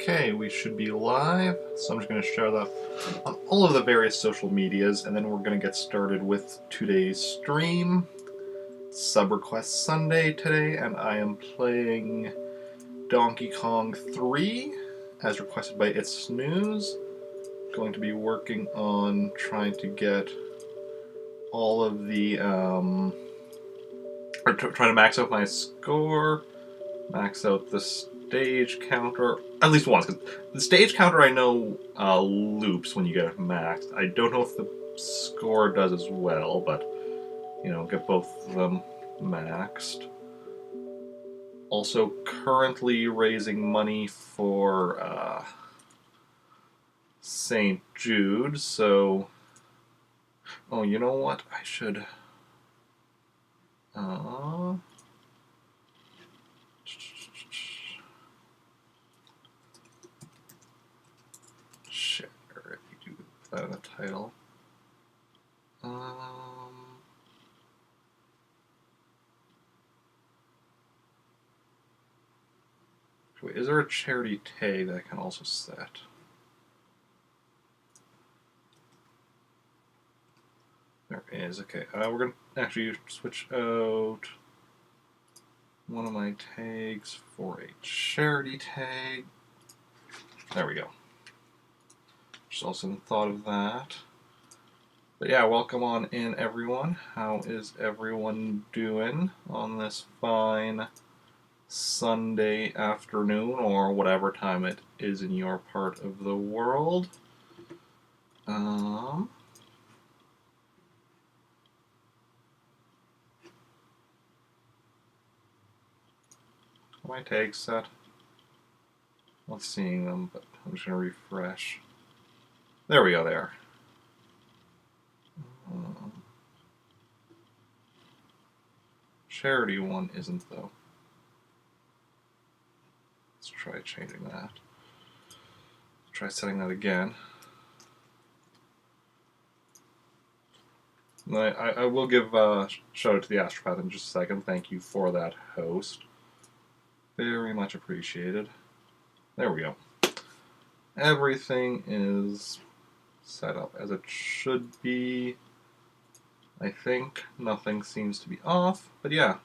Okay, we should be live, so I'm just going to share that on all of the various social medias, and then we're going to get started with today's stream. Sub Request Sunday today, and I am playing Donkey Kong 3, as requested by It's Snooze. Going to be working on trying to get all of the, trying to max out my score, max out the stage counter, at least once, because the stage counter I know loops when you get it maxed. I don't know if the score does as well, but, you know, get both of them maxed. Also currently raising money for St. Jude, so... Oh, you know what? I should... Share if you do that in the title. Wait, is there a charity tag that I can also set? There is. Okay, we're going to actually switch out one of my tags for a charity tag. There we go. Just also thought of that. But yeah, welcome on in, everyone. How is everyone doing on this fine Sunday afternoon, or whatever time it is in your part of the world? My tags set. Not seeing them, but I'm just going to refresh. There we go, there. Charity one isn't, though. Let's try changing that. Try setting that again. I will give a shout out to the Astropath in just a second. Thank you for that host. Very much appreciated. There we go. Everything is set up as it should be. I think nothing seems to be off, but yeah.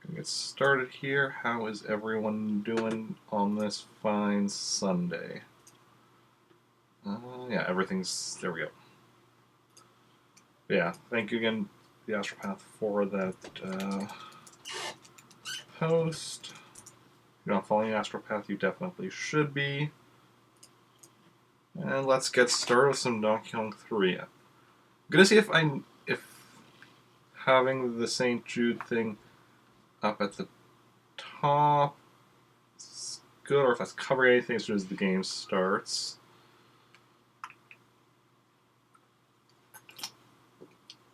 Gonna get started here. How is everyone doing on this fine Sunday? Yeah, everything's... There we go. Yeah, thank you again, the Astropath, for that post. If you're not following Astropath, you definitely should be. And let's get started with some Donkey Kong 3. I'm gonna see if having the St. Jude thing up at the top is good, or if that's covering anything as soon as the game starts.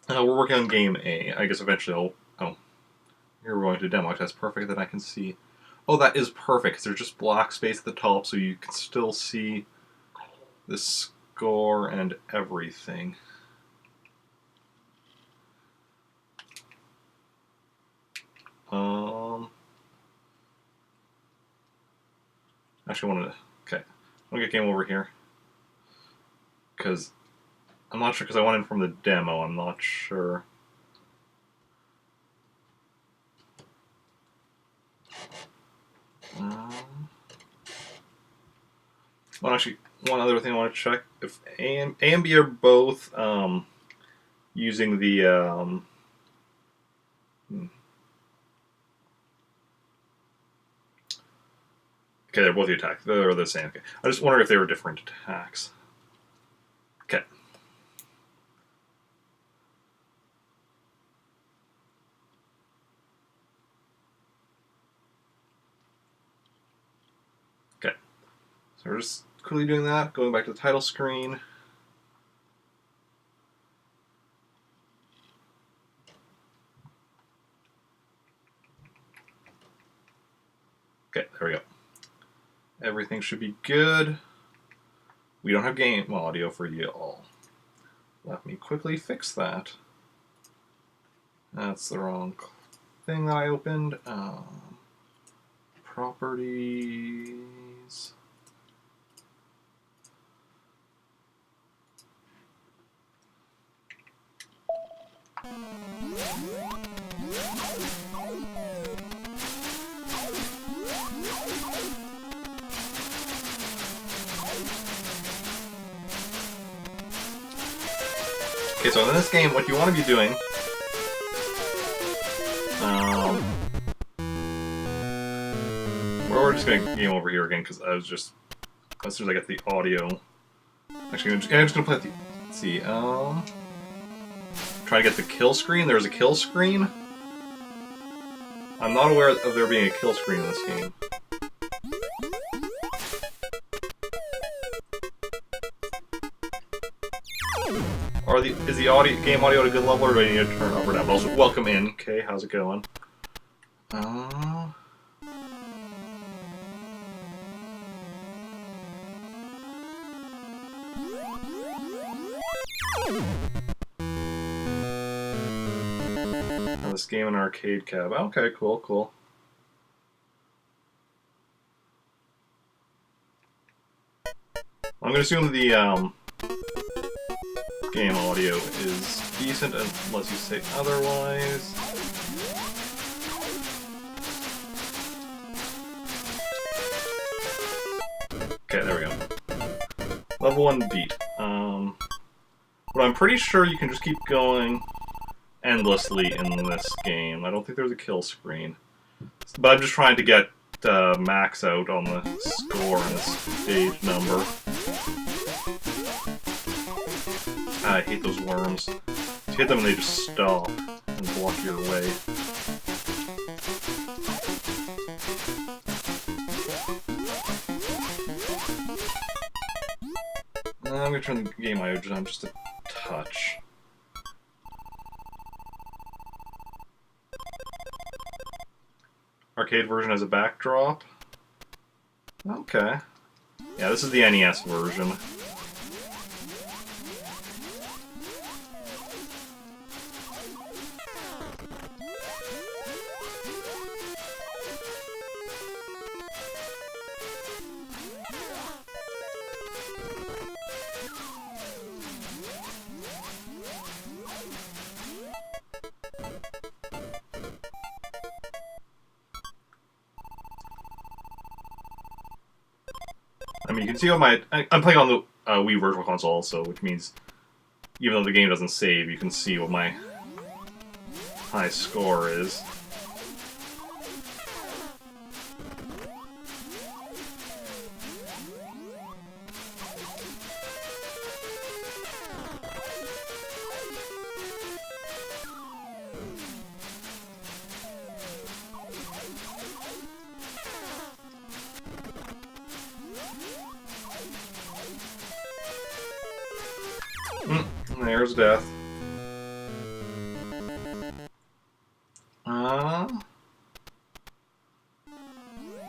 We're working on Game A. I guess eventually I'll... Oh, you're going to demo. That's perfect. Then I can see... Oh, that is perfect, because there's just block space at the top, so you can still see the score and everything. Actually, I wanted to... Okay. I'm going to get game over here. Because... I'm not sure, because I went in from the demo. I'm not sure. Well, actually, one other thing I want to check. If A and B are both using the... Okay, they're both the attack. They're the same. Okay. I just wondered if they were different attacks. Okay. Okay. So we're just quickly doing that. Going back to the title screen. Okay, there we go. Everything should be good. We don't have game audio for you all. Let me quickly fix that. That's the wrong thing that I opened. Properties. Okay, so in this game, what you want to be doing... we're just going to game over here again, because I was just... As soon as I get the audio... Actually, I'm just going to play the... Let's see, try to get the kill screen. There's a kill screen. I'm not aware of there being a kill screen in this game. Is the game audio at a good level, or do I need to turn it up or down? But also, welcome in. Okay, how's it going? This game in arcade cab. Okay, cool, cool. I'm gonna assume the game audio is decent unless you say otherwise. Okay, there we go. Level 1 beat. But I'm pretty sure you can just keep going endlessly in this game. I don't think there's a kill screen. But I'm just trying to get max out on the score and the stage number. I hate those worms. You hit them and they just stop and block your way. I'm gonna turn the game audio down just a touch. Arcade version has a backdrop. Okay. Yeah, this is the NES version. I mean, you can see on my... I'm playing on the Wii Virtual Console also, which means even though the game doesn't save, you can see what my high score is. There's death.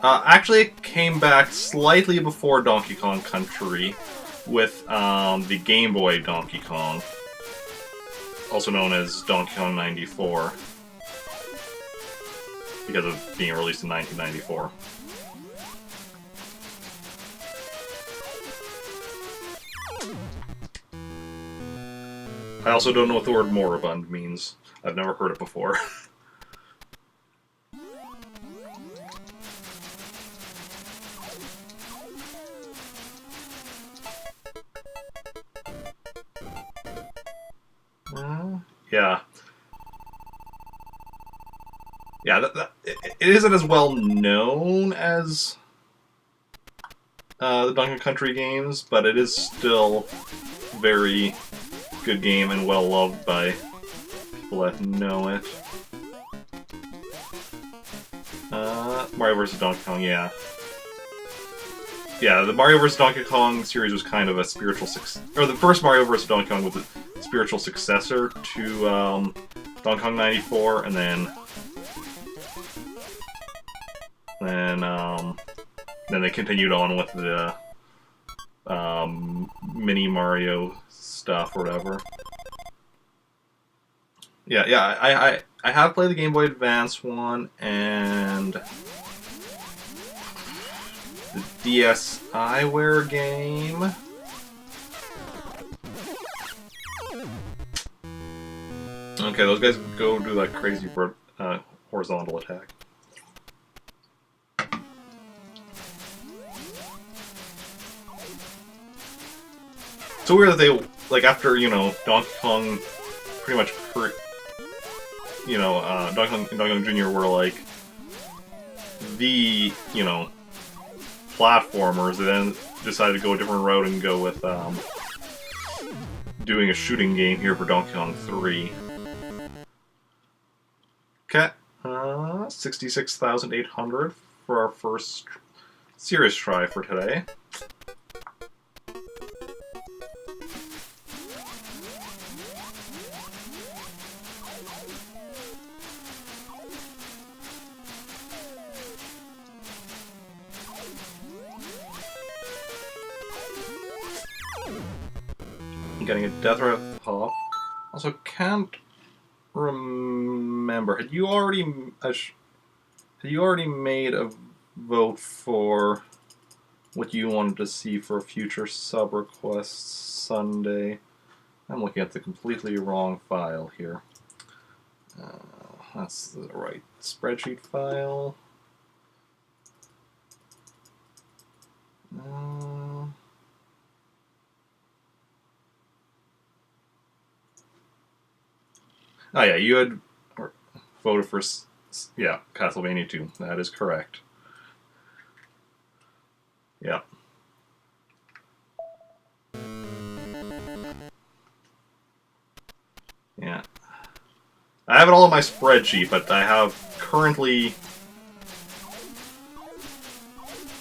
Actually, it came back slightly before Donkey Kong Country with the Game Boy Donkey Kong, also known as Donkey Kong 94, because of being released in 1994. I also don't know what the word moribund means. I've never heard it before. Yeah. Yeah, it isn't as well known as the Donkey Kong Country games, but it is still very good game and well loved by people that know it. Mario vs. Donkey Kong, yeah. Yeah, the Mario vs. Donkey Kong series was kind of a spiritual or the first Mario vs. Donkey Kong was a spiritual successor to Donkey Kong 94, and then they continued on with the mini Mario stuff or whatever. Yeah, I have played the Game Boy Advance one and the DSiWare game. Okay, those guys go do that crazy horizontal attack. It's so weird that they, like, after, you know, Donkey Kong pretty much, you know, Donkey Kong Jr. were, like, the, you know, platformers, they then decided to go a different route and go with, doing a shooting game here for Donkey Kong 3. Okay, 66,800 for our first serious try for today. Getting a Death Rattle Pop. Also, can't remember. Had you already made a vote for what you wanted to see for a future sub request Sunday? I'm looking at the completely wrong file here. That's the right spreadsheet file. Oh yeah, you had voted for, yeah, Castlevania 2. That is correct. Yeah. Yeah. I have it all in my spreadsheet, but I have currently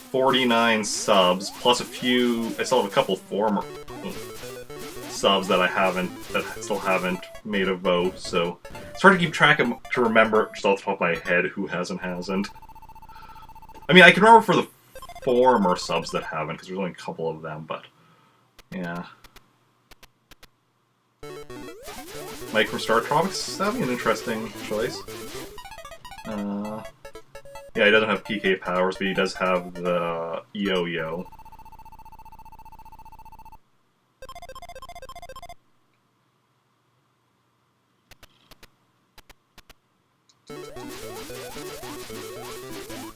49 subs, plus a few, I still have a couple former subs that I still haven't made a vote, so it's hard to keep track of, to remember just off the top of my head who hasn't. I mean, I can remember for the former subs that haven't, because there's only a couple of them, but yeah. Mike from Star Tropics, that'd be an interesting choice. Yeah, he doesn't have PK powers, but he does have the yo-yo.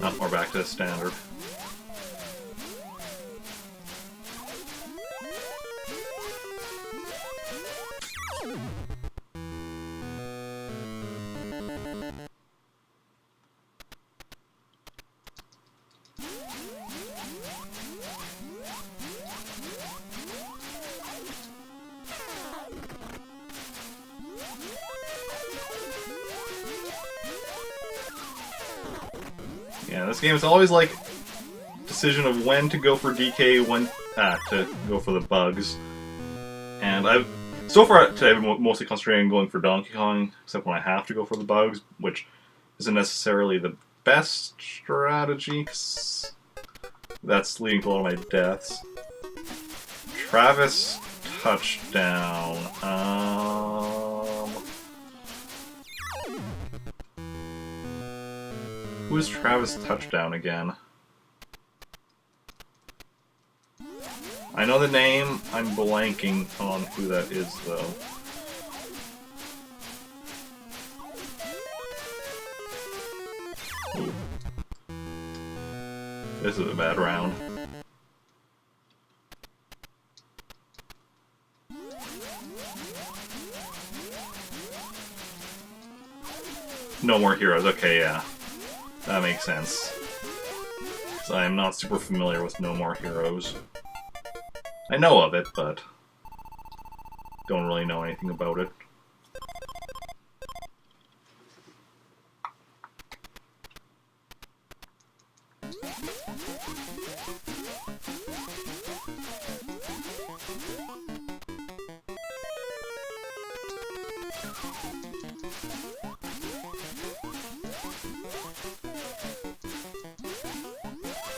Oh, we're back to standard. Yeah, this game is always like decision of when to go for DK, when to go for the bugs. And so far today I've been mostly concentrating on going for Donkey Kong, except when I have to go for the bugs, which isn't necessarily the best strategy, because that's leading to a lot of my deaths. Travis touchdown. Who is Travis Touchdown again? I know the name, I'm blanking on who that is, though. Ooh. This is a bad round. No more heroes, okay, yeah. That makes sense. Because I am not super familiar with No More Heroes. I know of it, but don't really know anything about it.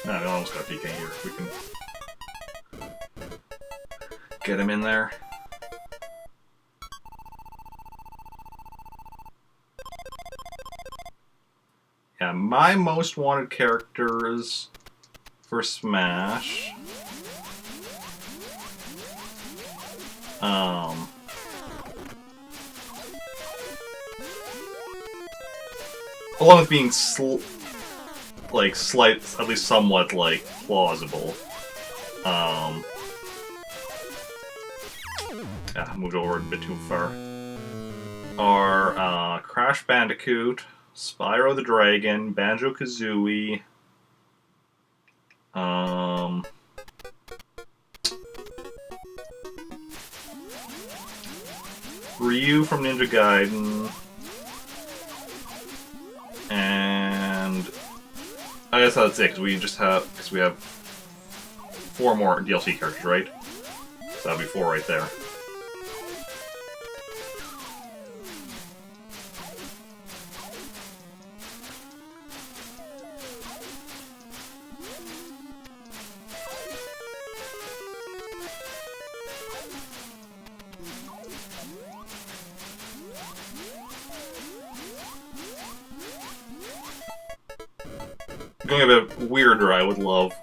Nah, we almost got PK here. We can get him in there. Yeah, my most wanted characters for Smash. along with being at least somewhat like plausible. Yeah, moved over a bit too far. Are Crash Bandicoot, Spyro the Dragon, Banjo-Kazooie, Ryu from Ninja Gaiden, and I guess that's it, because we have 4 more DLC characters, right? So that'd be 4 right there. Going a bit weirder, I would love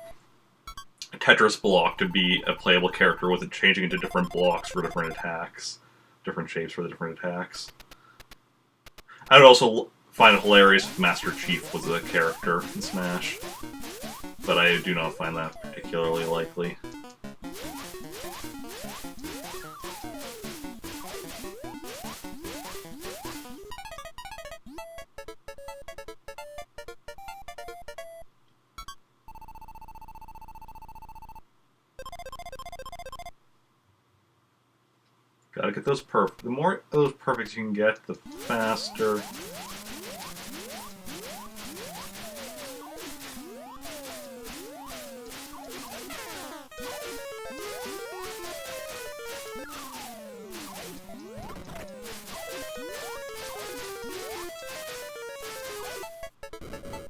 a Tetris block to be a playable character with it changing into different blocks for different attacks. Different shapes for the different attacks. I would also find it hilarious if Master Chief was a character in Smash. But I do not find that particularly likely. Gotta get those perfect. The more of those perfects you can get, the faster.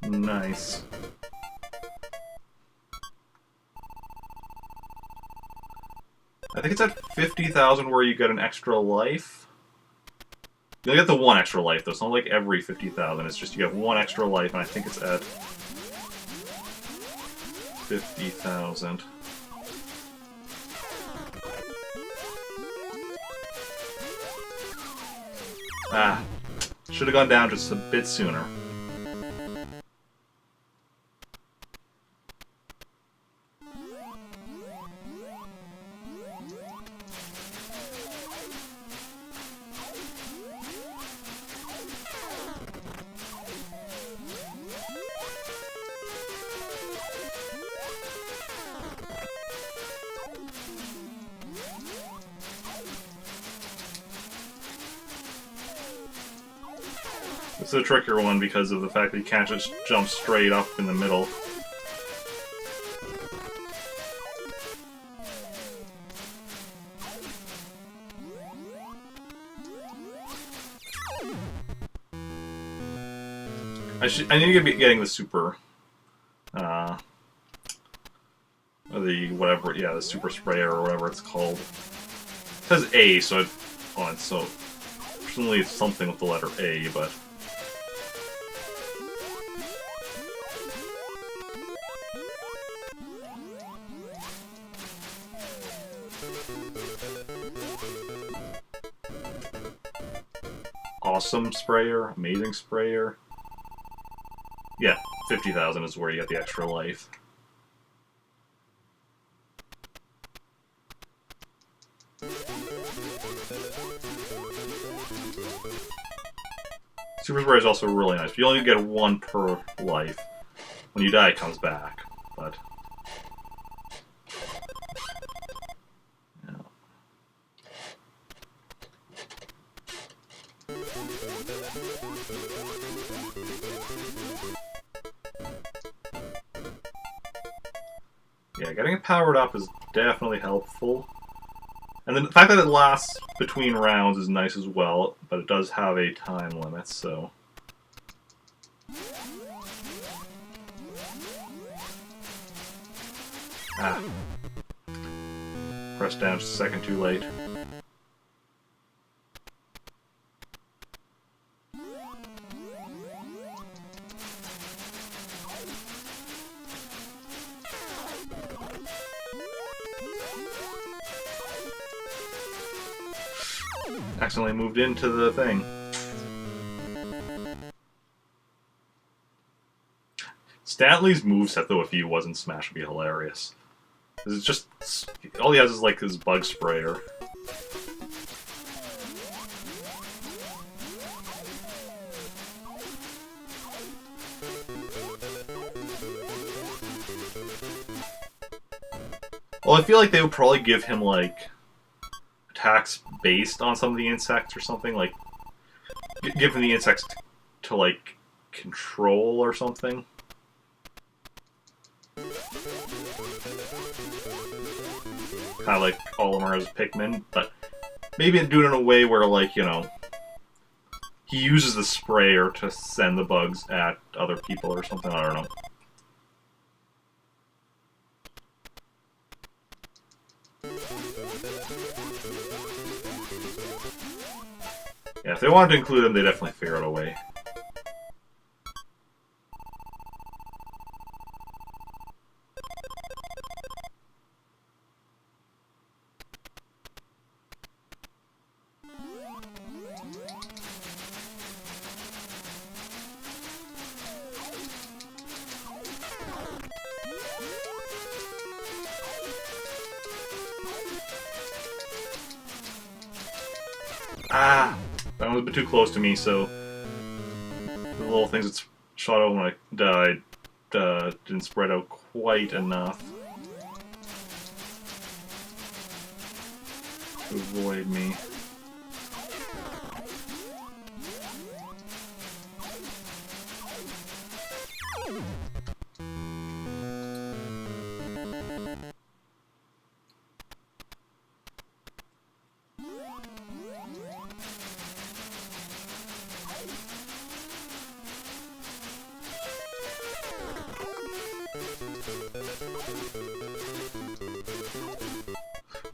Nice. I think it's at 50,000 where you get an extra life. You get the 1 extra life, though. It's not like every 50,000. It's just you get 1 extra life, and I think it's at 50,000. Ah. Should have gone down just a bit sooner. This is a trickier one because of the fact that you can't just jump straight up in the middle. I need to be getting the super, the super sprayer or whatever it's called. It says A, so so presumably it's something with the letter A, but. Awesome sprayer, amazing sprayer. Yeah, 50,000 is where you get the extra life. Super Sprayer is also really nice. You only get 1 per life. When you die, it comes back, but. Yeah, getting it powered up is definitely helpful. And the fact that it lasts between rounds is nice as well, but it does have a time limit, so. Ah. Press down just a second too late. Accidentally moved into the thing. Stanley's moveset, though, if he wasn't Smash, would be hilarious. It's just... all he has is, like, his bug sprayer. Well, I feel like they would probably give him, like, attacks based on some of the insects or something. Like, give him the insects to like, control or something. Kind of like Olimar's Pikmin, but maybe do it in a way where, like, you know, he uses the sprayer to send the bugs at other people or something. I don't know. Yeah, if they wanted to include him, they definitely figure out a way. Ah! That one was a bit too close to me, so the little things that shot out when I died didn't spread out quite enough to avoid me.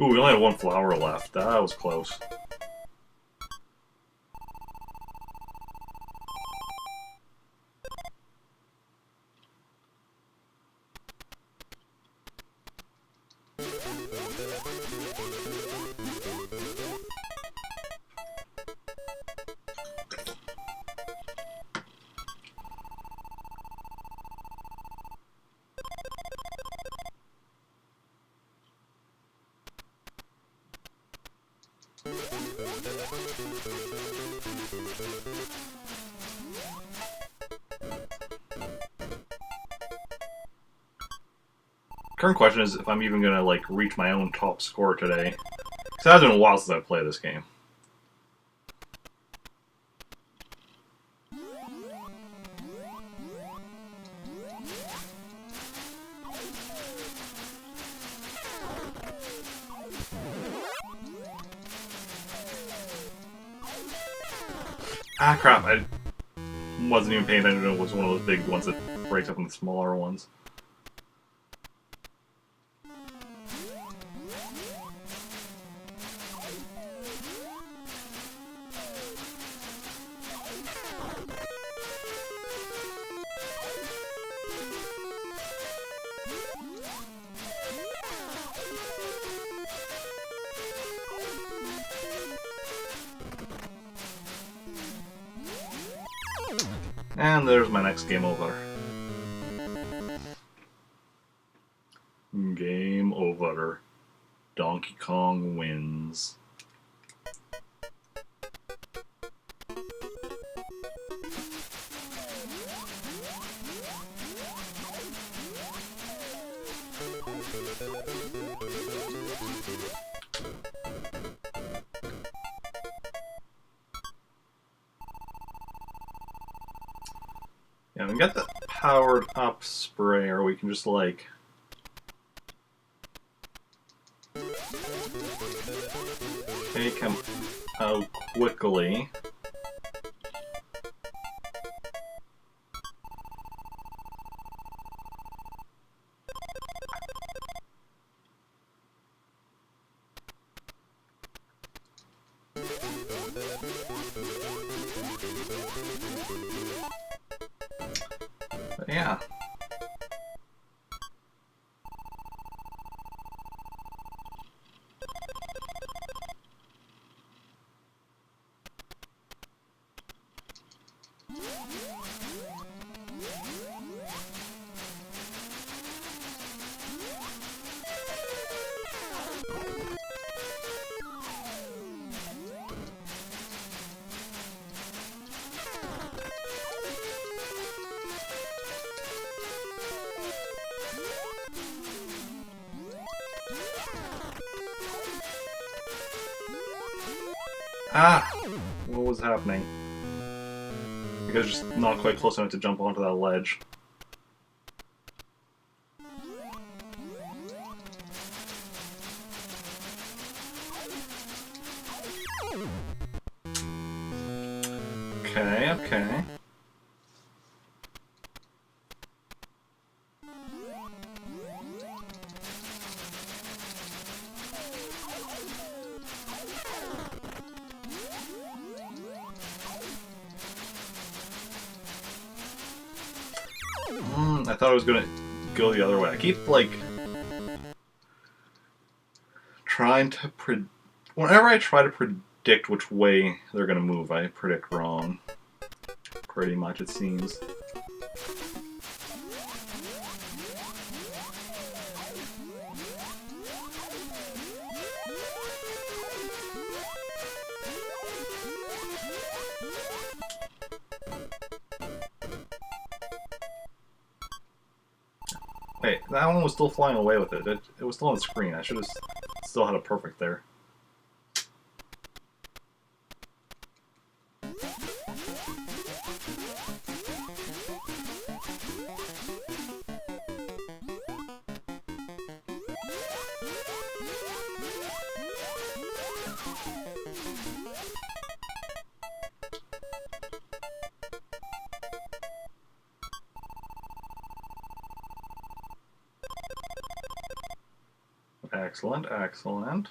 Ooh, we only had one flower left. That was close. Current question is if I'm even gonna, like, reach my own top score today. Because it has been a while since I played this game. Ah, crap. I wasn't even paying attention. It was one of those big ones that breaks up into smaller ones. And there's my next game over. Game over. Donkey Kong wins. Yeah, we got the powered up sprayer. We can just, like, take him out quickly. But yeah. Ah! What was happening? I was just not quite close enough to jump onto that ledge. Okay, okay. I thought I was gonna go the other way. I keep, like, trying to whenever I try to predict which way they're gonna move, I predict wrong. Pretty much, it seems. Wait, that one was still flying away with it. It was still on the screen. I should have still had a perfect there. Excellent, excellent.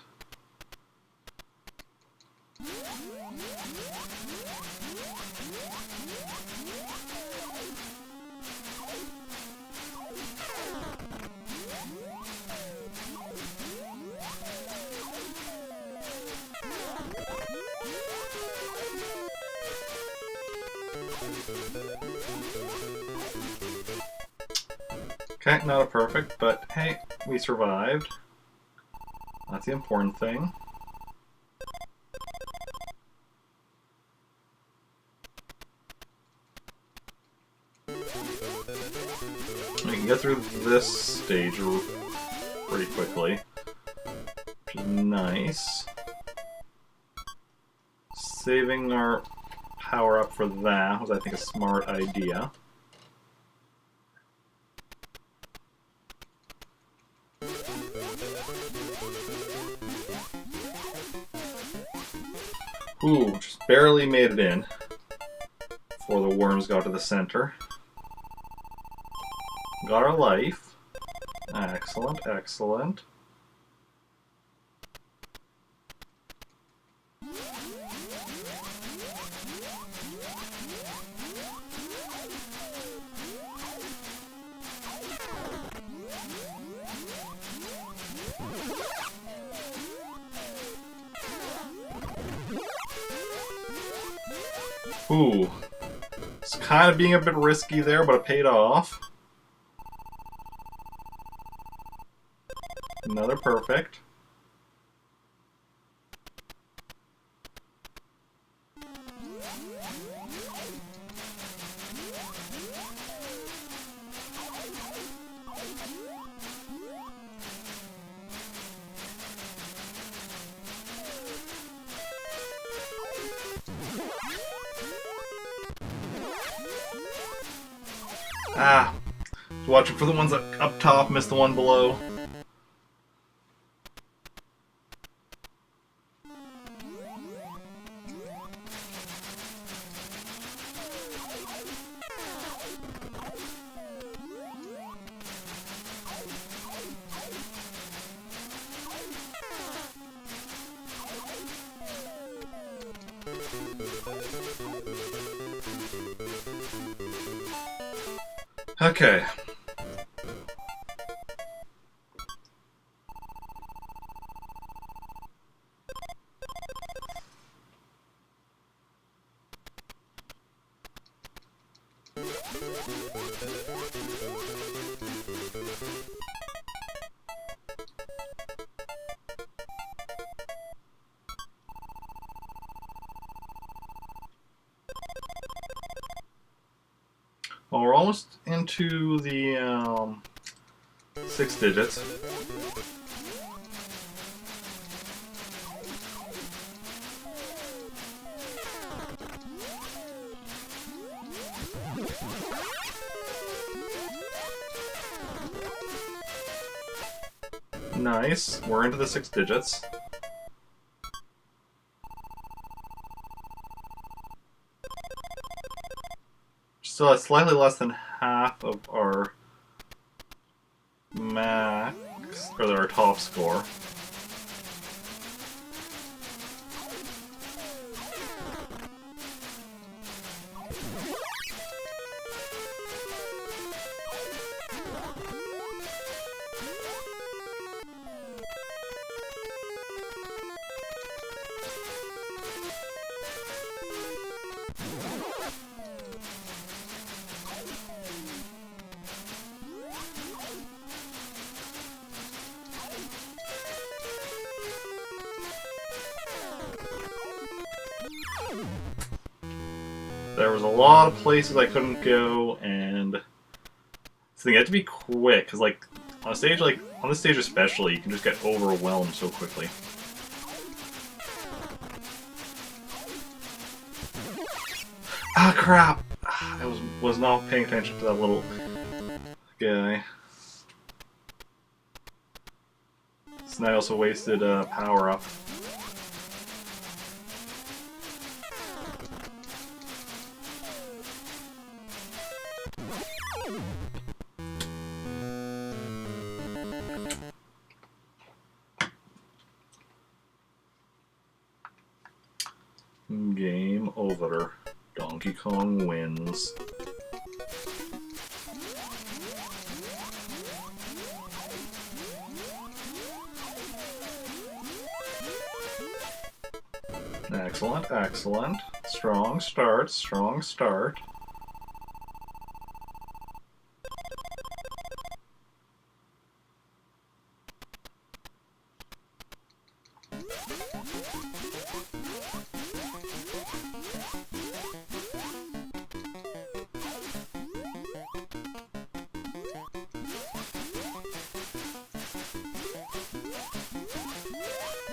Okay, not a perfect, but hey, we survived. That's the important thing. We can get through this stage pretty quickly, which is nice. Saving our power up for that was, I think, a smart idea. Ooh, just barely made it in before the worms got to the center. Got our life. Excellent, excellent. Ooh. It's kind of being a bit risky there, but it paid off. Another perfect. Ah, just watching for the ones up top, missed the one below. Okay. Well, we're almost into the 6 digits. Nice. We're into the 6 digits. Still at slightly less than half of our max, or our top score. There was a lot of places I couldn't go, and so you had to be quick, because like on a stage on this stage especially, you can just get overwhelmed so quickly. Ah, crap! I was not paying attention to that little guy. So now I also wasted a power up. Game over. Donkey Kong wins. Excellent, excellent. Strong start, strong start.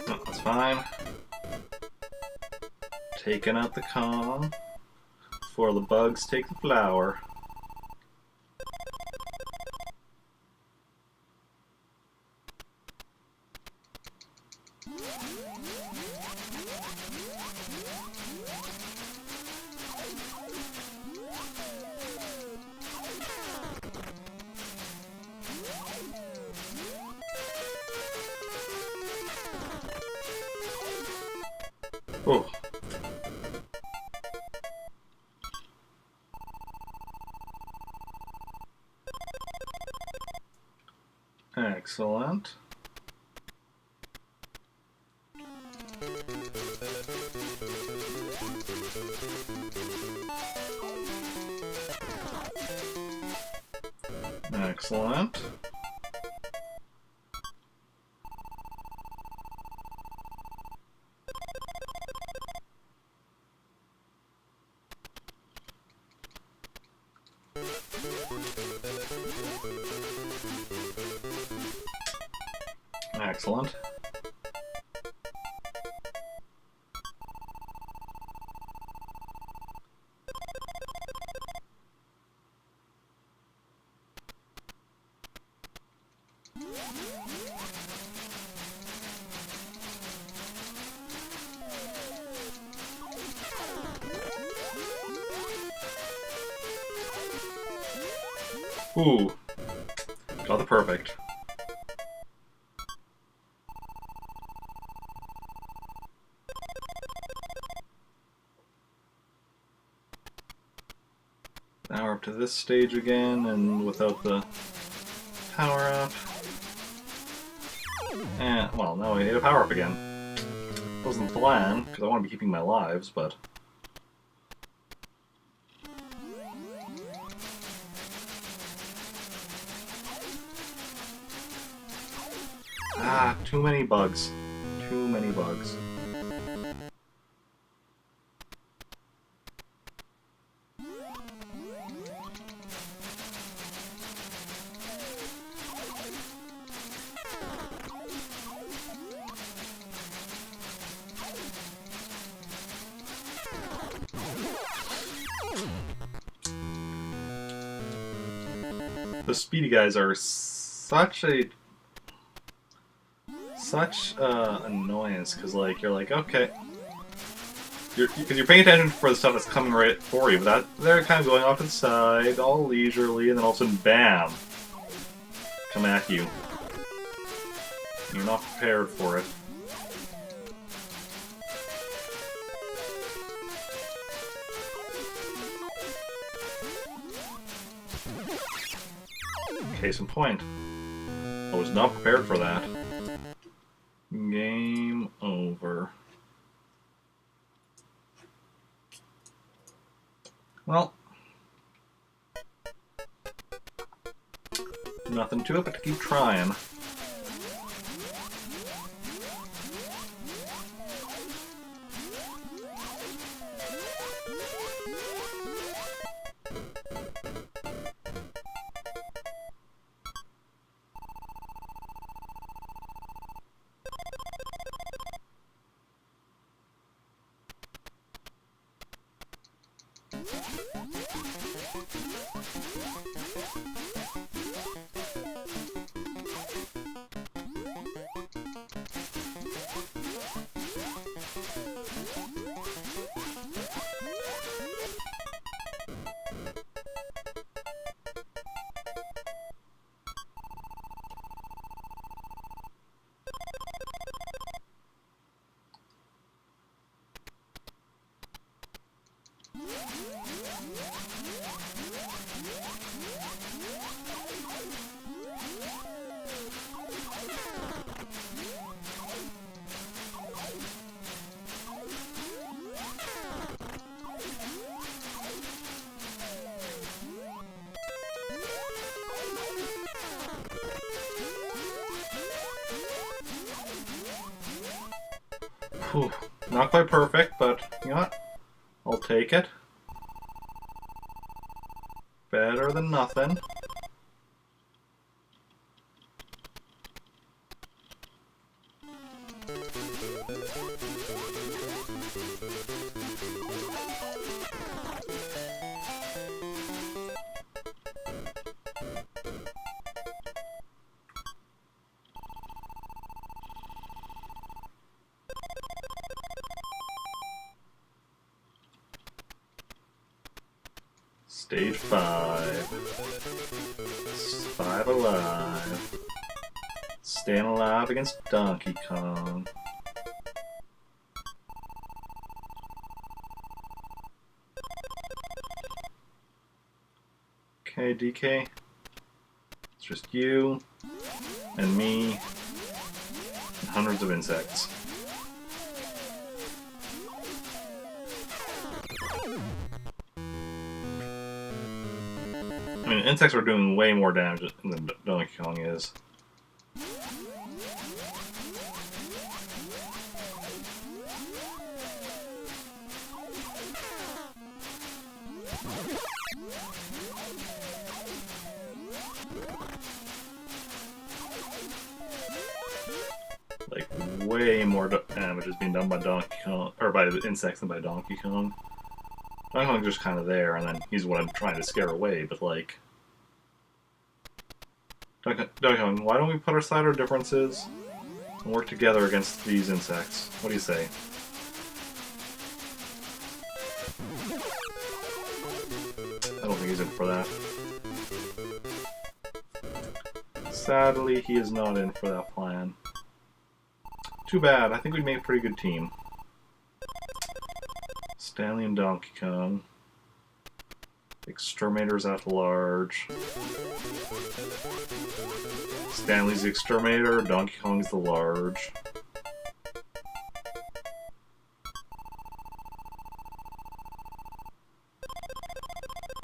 Oh, that's fine. Taking out the calm before the bugs take the flower. Oh. Excellent. Excellent. Excellent. Ooh. Got the perfect. Now we're up to this stage again, and without the power-up. And, well, now we need a power-up again. Wasn't the plan, because I want to be keeping my lives, but... Ah, too many bugs. Too many bugs. The speedy guys are such a Such annoyance, because like you're like, okay, because you're paying attention for the stuff that's coming right for you, but they're kind of going off to the side, all leisurely, and then all of a sudden, bam, come at you. You're not prepared for it. Case in point. I was not prepared for that. Game over. Well, nothing to it but to keep trying. Whew. Not quite perfect, but you know what? I'll take it. Better than nothing. Stage 5. 5 alive. Staying alive against Donkey Kong. Okay, DK. It's just you and me and hundreds of insects. I mean, insects are doing way more damage than Donkey Kong is. Like, way more damage is being done by Donkey Kong, or by the insects than by Donkey Kong. Donkey Kong's just kind of there, and then he's what I'm trying to scare away, but like... Donkey Kong, why don't we put aside our differences and work together against these insects? What do you say? I don't think he's in for that. Sadly, he is not in for that plan. Too bad, I think we made a pretty good team. Stanley and Donkey Kong. Exterminators at large. Stanley's the Exterminator, Donkey Kong's the Large.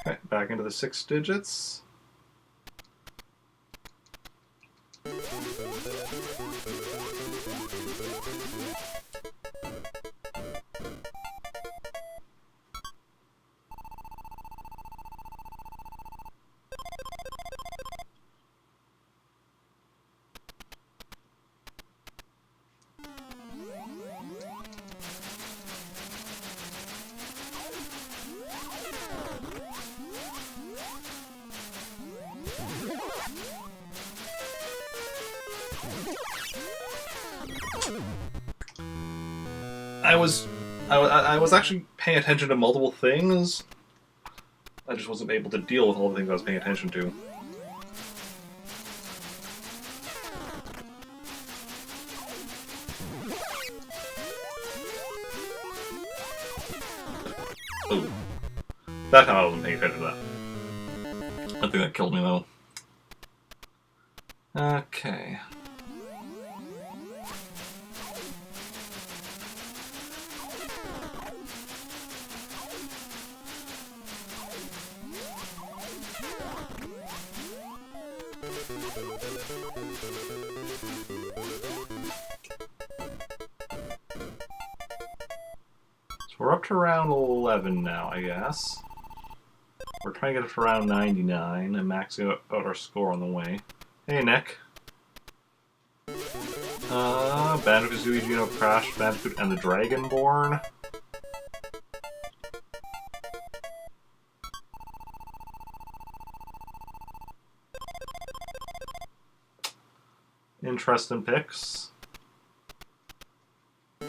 Okay, back into the 6 digits. I was actually paying attention to multiple things. I just wasn't able to deal with all the things I was paying attention to. Ooh. That time I wasn't paying attention to that. I think that killed me though. Okay. So we're up to round 11 now, I guess. We're trying to get up to round 99 and maxing out our score on the way. Hey, Nick. Banjo-Kazooie, Geno, Crash, Bandicoot, and the Dragonborn. Interesting picks. The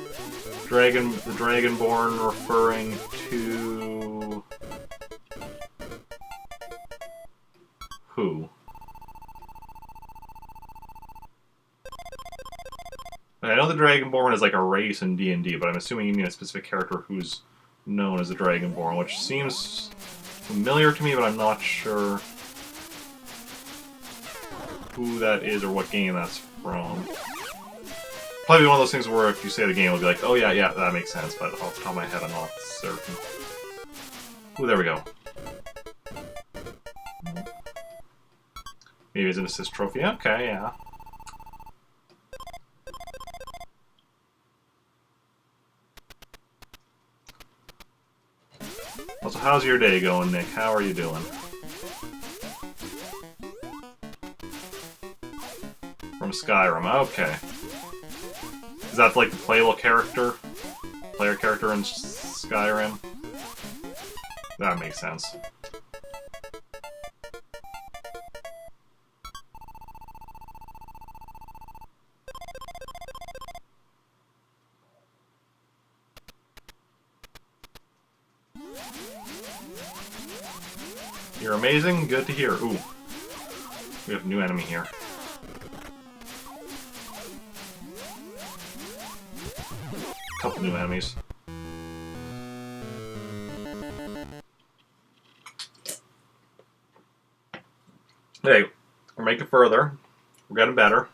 Dragonborn referring to... who? I know the Dragonborn is like a race in D&D, but I'm assuming you mean a specific character who's known as the Dragonborn, which seems familiar to me, but I'm not sure who that is or what game that's from. Probably one of those things where if you say the game, it'll be like, oh yeah, that makes sense, but off the top of my head, I'm not certain. Ooh, there we go. Maybe it's an assist trophy. Okay, yeah. Also, how's your day going, Nick? How are you doing? From Skyrim, okay. Is that like the player character in Skyrim? That makes sense. You're amazing, good to hear. Ooh. We have a new enemy here. Couple new enemies. Hey, we're making further. We're getting better.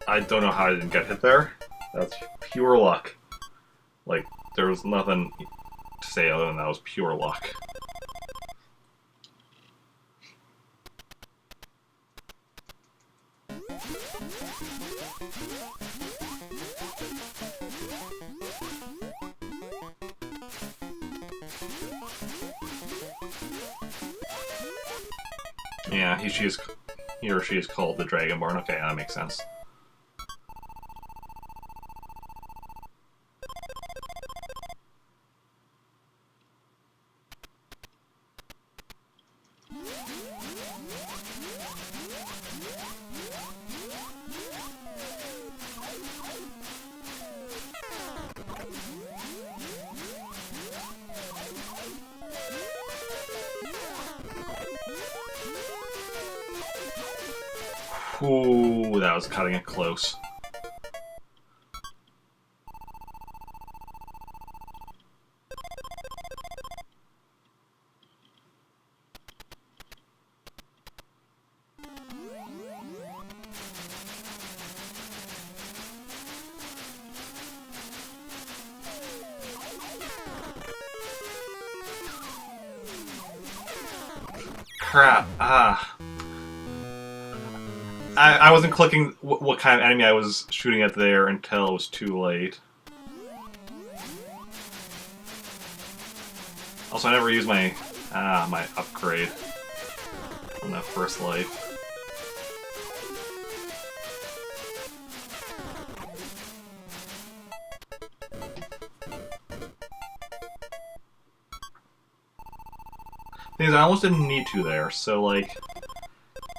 I don't know how I didn't get hit there. That's pure luck. Like, there was nothing to say other than that was pure luck. Yeah, he or she is called the Dragonborn. Okay, that makes sense. Ooh, that was cutting it close. Crap. I wasn't clicking what kind of enemy I was shooting at there until it was too late. Also, I never used my upgrade from that first life. Thing is, I almost didn't need to there, so like...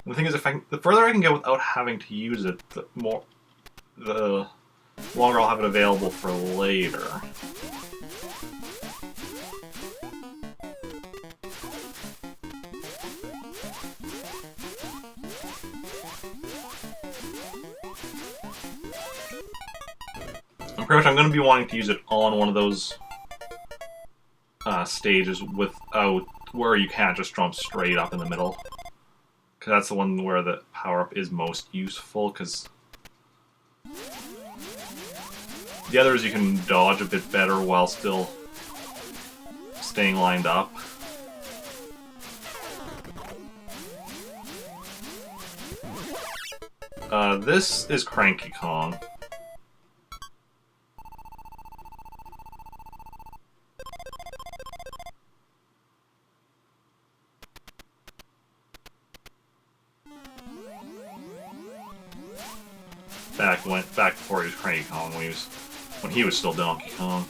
The thing is, the further I can go without having to use it, the longer I'll have it available for later. Pretty much, I'm going to be wanting to use it on one of those stages without where you can't just jump straight up in the middle, because that's the one where the power-up is most useful. Because the others you can dodge a bit better while still staying lined up. This is Cranky Kong. Back before he was Cranky Kong, when he was still Donkey Kong.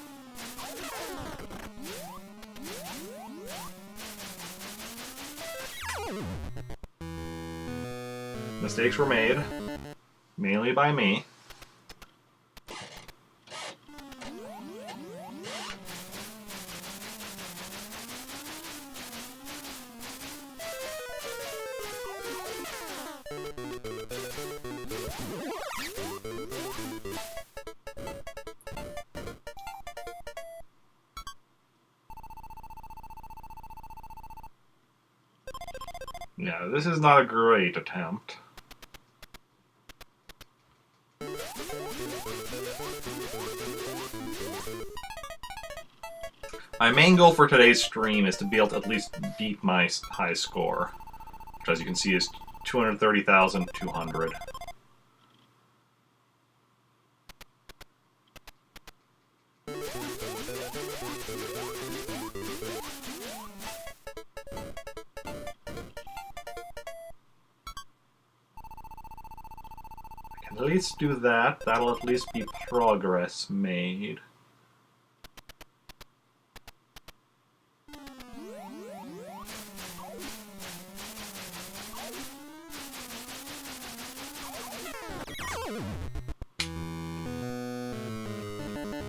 Mistakes were made, mainly by me. Yeah, this is not a great attempt. My main goal for today's stream is to be able to at least beat my high score, which as you can see is 230,200. At least do that. That'll at least be progress made.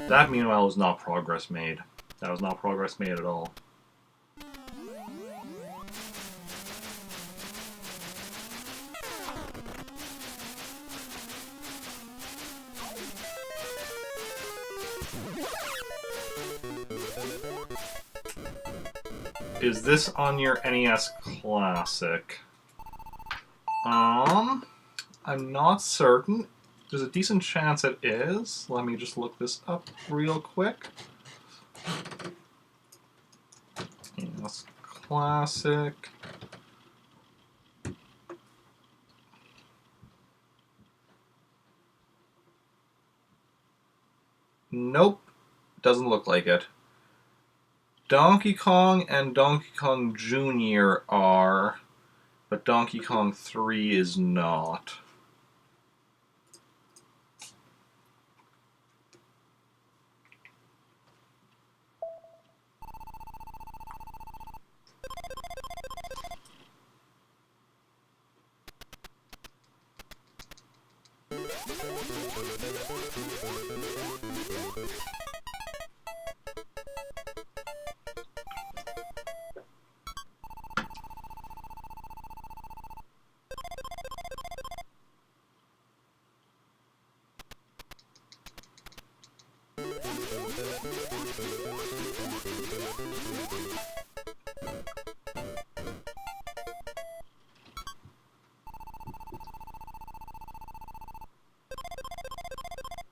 That, meanwhile, was not progress made. That was not progress made at all. Is this on your NES Classic? I'm not certain. There's a decent chance it is. Let me just look this up real quick. NES Classic. Nope. Doesn't look like it. Donkey Kong and Donkey Kong Jr. are, but Donkey Kong 3 is not.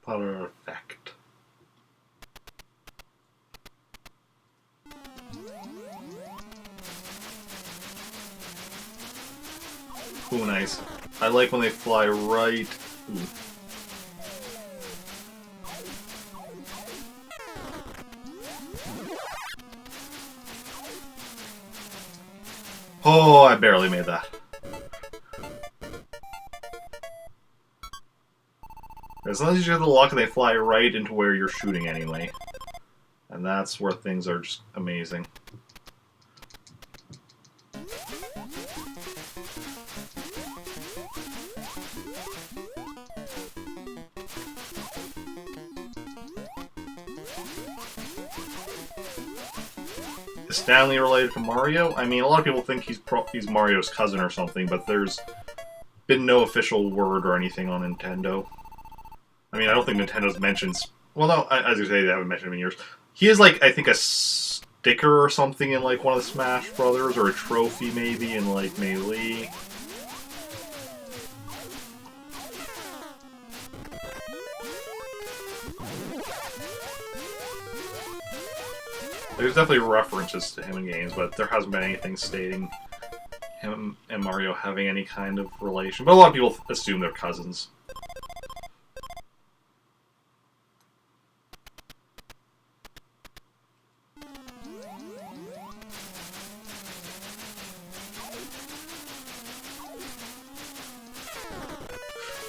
Perfect. Ooh, nice. I like when they fly right... Ooh. Oh, I barely made that. As long as you have the luck, they fly right into where you're shooting anyway. And that's where things are just amazing. Stanley related to Mario? I mean, a lot of people think he's Mario's cousin or something, but there's been no official word or anything on Nintendo. I mean, I don't think Nintendo's mentioned... Well, no, as you say, they haven't mentioned him in years. He is, like, I think a sticker or something in, like, one of the Smash Brothers, or a trophy, maybe, in, like, Melee. There's definitely references to him in games, but there hasn't been anything stating him and Mario having any kind of relation. But a lot of people assume they're cousins.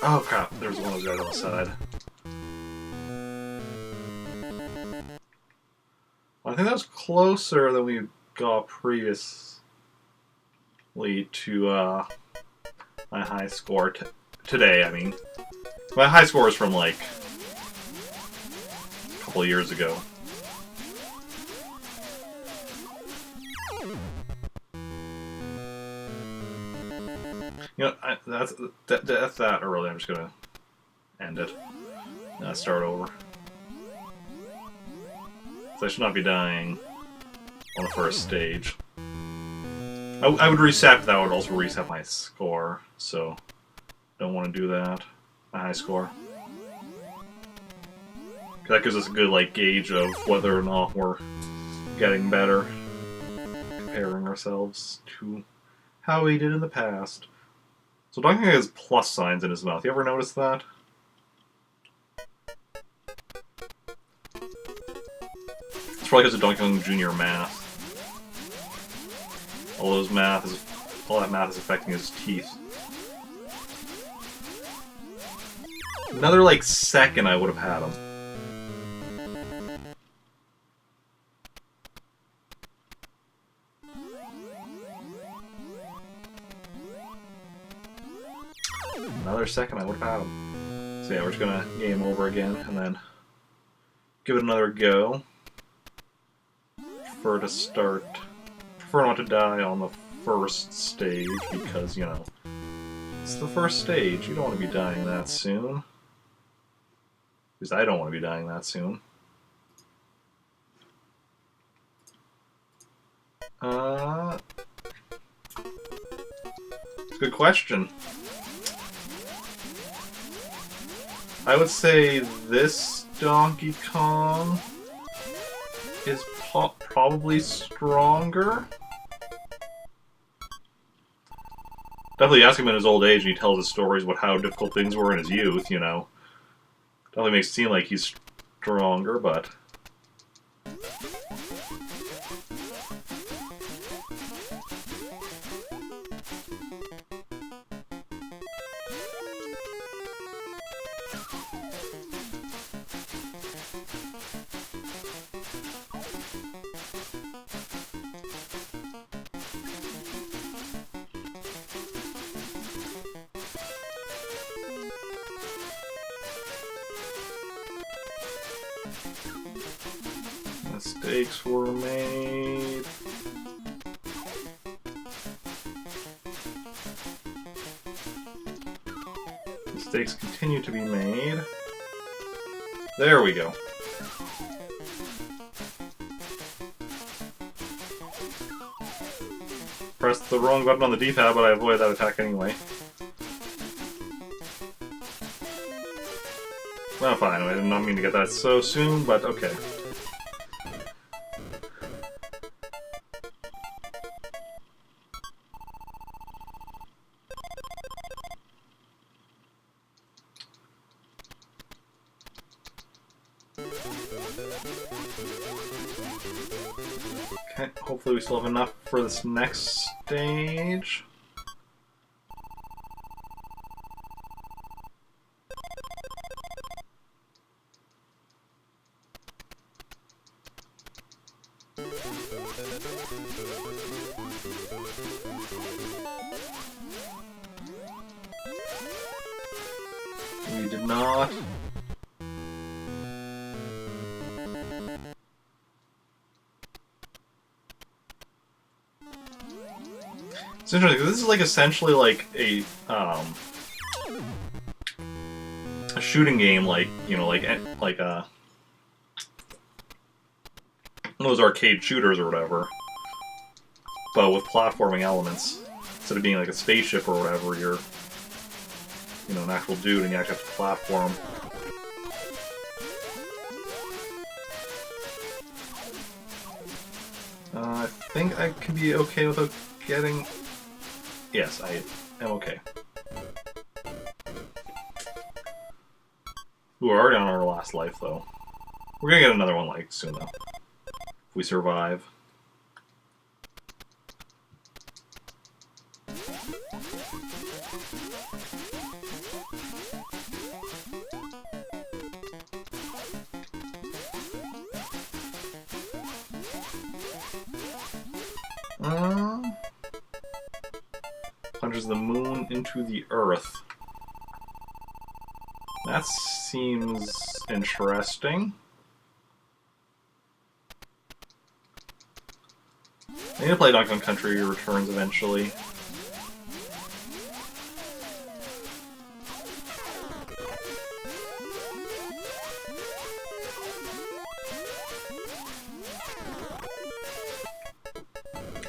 Oh crap, there's one of those guys on the side. I think that was closer than we got previously to my high score today, I mean. My high score is from like a couple of years ago. You know, that's that early. I'm just gonna end it. Start over. So I should not be dying on the first stage. I would reset, but that would also reset my score. So don't want to do that. My high score. That gives us a good like gauge of whether or not we're getting better, comparing ourselves to how we did in the past. So Donkey Kong has plus signs in his mouth. You ever notice that? It's probably because of Donkey Kong Jr. math. All that math is affecting his teeth. Another like second, I would have had him. Another second, I would have had him. So yeah, we're just gonna game over again and then give it another go. Prefer not to die on the first stage because, you know, it's the first stage. You don't want to be dying that soon. Because I don't want to be dying that soon. It's a good question. I would say this Donkey Kong is probably stronger. Definitely ask him in his old age and he tells his stories about how difficult things were in his youth, you know. Definitely makes it seem like he's stronger, but... mistakes were made. Mistakes continue to be made. There we go. Pressed the wrong button on the D-pad, but I avoided that attack anyway. Well, fine. I did not mean to get that so soon, but okay. Okay, hopefully we still have enough for this next stage. We did not. It's interesting, 'cause this is like essentially like a shooting game, like, you know, like those arcade shooters or whatever, but with platforming elements. Instead of being like a spaceship or whatever, you're, you know, an actual dude and you actually have to platform. I think I can be okay without getting... Yes, I am okay. Ooh, we're already on our last life, though. We're gonna get another one, like, soon, though. If we survive. Punches the moon into the earth. That seems interesting. I need to play Donkey Kong Country Returns eventually.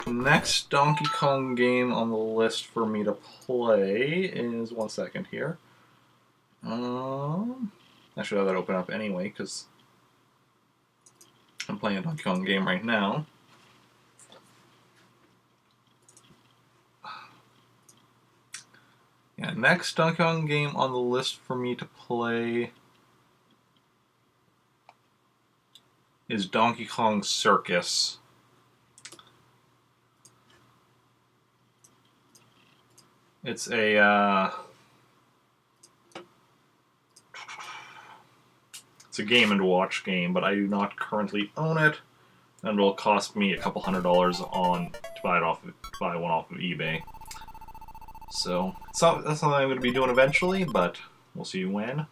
Next Donkey Kong game on the list for me to play is, one second here. I should have that open up anyway, because I'm playing a Donkey Kong game right now. Yeah, next Donkey Kong game on the list for me to play is Donkey Kong Circus. It's a Game & Watch game, but I do not currently own it, and it will cost me a couple $100 to buy one off of eBay. So that's something I'm going to be doing eventually, but we'll see when.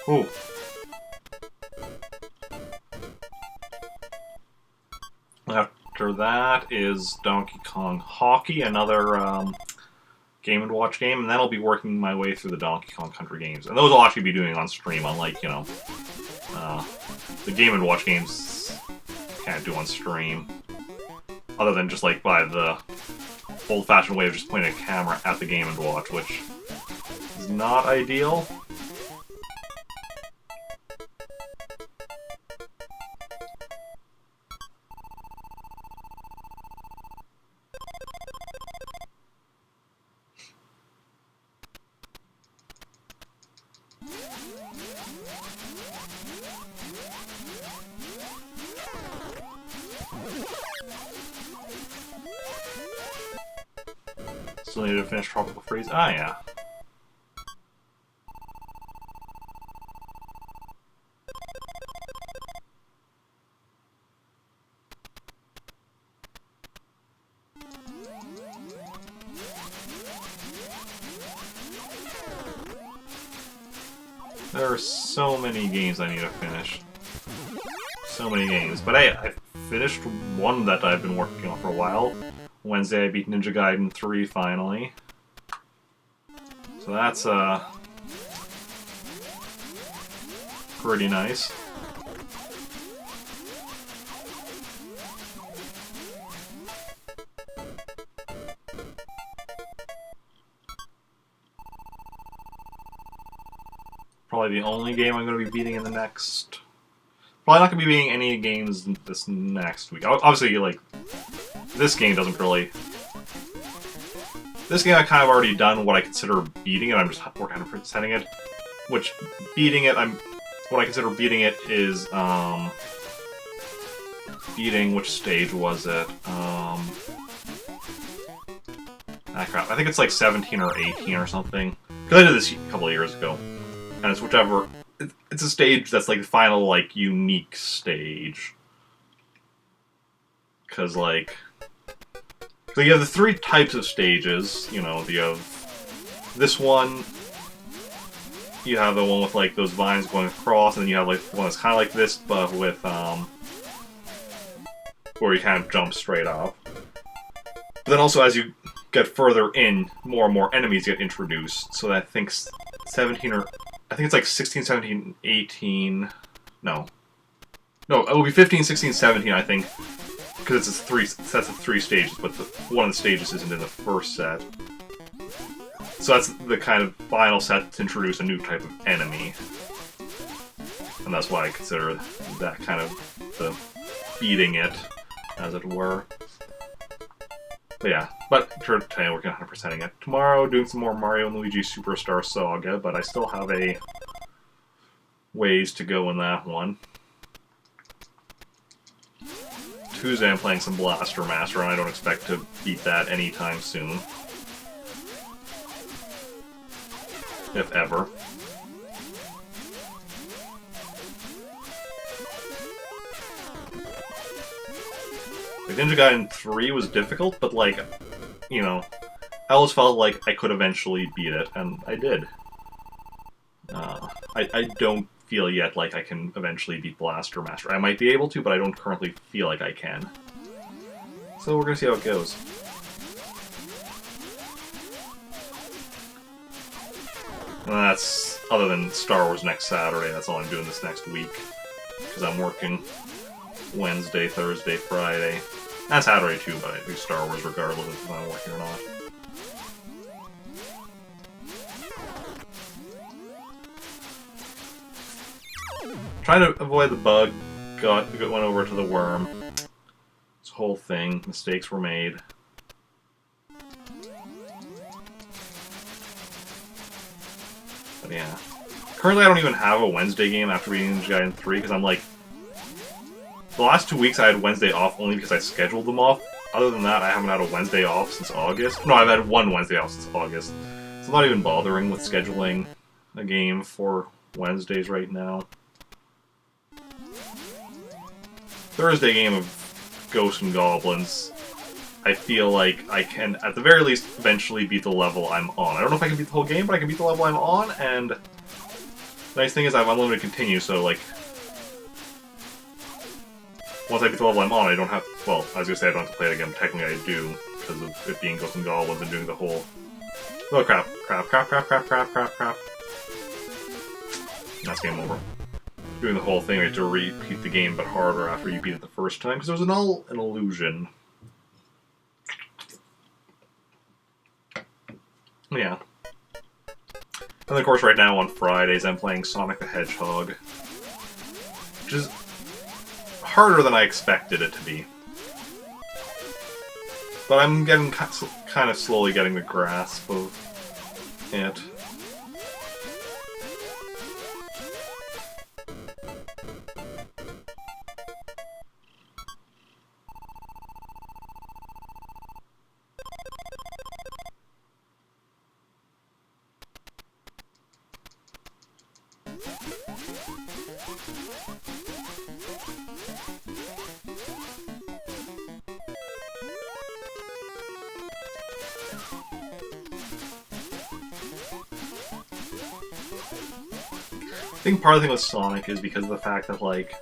Ooh. After that is Donkey Kong Hockey, another Game & Watch game, and then I'll be working my way through the Donkey Kong Country games. And those I'll actually be doing on stream, unlike, you know, the Game & Watch games can't do on stream. Other than just, like, by the old-fashioned way of just pointing a camera at the Game & Watch, which is not ideal. Still need to finish Tropical Freeze. Ah, yeah. There are so many games I need to finish. So many games. But hey, I finished one that I've been working on for a while. Wednesday I beat Ninja Gaiden 3 finally. So that's pretty nice. Probably the only game I'm going to be beating in the next... Probably not going to be beating any games this next week. Obviously, like, this game doesn't really... This game I kind of already done what I consider beating it. I'm just 400%ing it. Which, beating it, what I consider beating it is, beating, which stage was it? Ah, crap. I think it's like 17 or 18 or something. Because I did this a couple of years ago. And it's whichever... It's a stage that's like the final, like, unique stage. because, like... So you have the 3 types of stages, you know, you have this one, you have the one with, like, those vines going across, and then you have, like, one that's kind of like this, but with, where you kind of jump straight up. But then also, as you get further in, more and more enemies get introduced, so that I think 17 or... I think it's like 16, 17, 18... No, it will be 15, 16, 17, I think, because it's a 3 sets of 3 stages, but one of the stages isn't in the first set. So that's the kind of final set to introduce a new type of enemy. And that's why I consider that kind of the beating it, as it were. But yeah, but today we're 100%ing it. Tomorrow, doing some more Mario & Luigi Superstar Saga, but I still have a ways to go in that one. Tuesday I'm playing some Blaster Master, and I don't expect to beat that anytime soon. If ever. Like, Ninja Gaiden 3 was difficult, but, like, you know, I always felt like I could eventually beat it, and I did. I don't feel yet like I can eventually beat Blaster Master. I might be able to, but I don't currently feel like I can. So we're gonna see how it goes. And that's, other than Star Wars next Saturday, that's all I'm doing this next week. Because I'm working Wednesday, Thursday, Friday. And Saturday too, but I do Star Wars regardless if I'm working or not. Trying to avoid the bug, went over to the worm. This whole thing, mistakes were made. But yeah. Currently I don't even have a Wednesday game after beating Ninja Gaiden 3, because I'm like... The last 2 weeks I had Wednesday off only because I scheduled them off. Other than that, I haven't had a Wednesday off since August. No, I've had one Wednesday off since August. So I'm not even bothering with scheduling a game for Wednesdays right now. Thursday game of Ghosts and Goblins, I feel like I can, at the very least, eventually beat the level I'm on. I don't know if I can beat the whole game, but I can beat the level I'm on, and the nice thing is I have unlimited continue, so, like, once I beat the level I'm on, I don't have to, well, I was gonna say I don't have to play it again, but technically I do, because of it being Ghosts and Goblins and doing the whole... Oh, crap. That's game over. Doing the whole thing, you have to repeat the game, but harder after you beat it the first time, because it was an illusion. Yeah. And then, of course, right now on Fridays, I'm playing Sonic the Hedgehog, which is harder than I expected it to be. But I'm getting kind of slowly getting the grasp of it. I think part of the thing with Sonic is because of the fact that, like,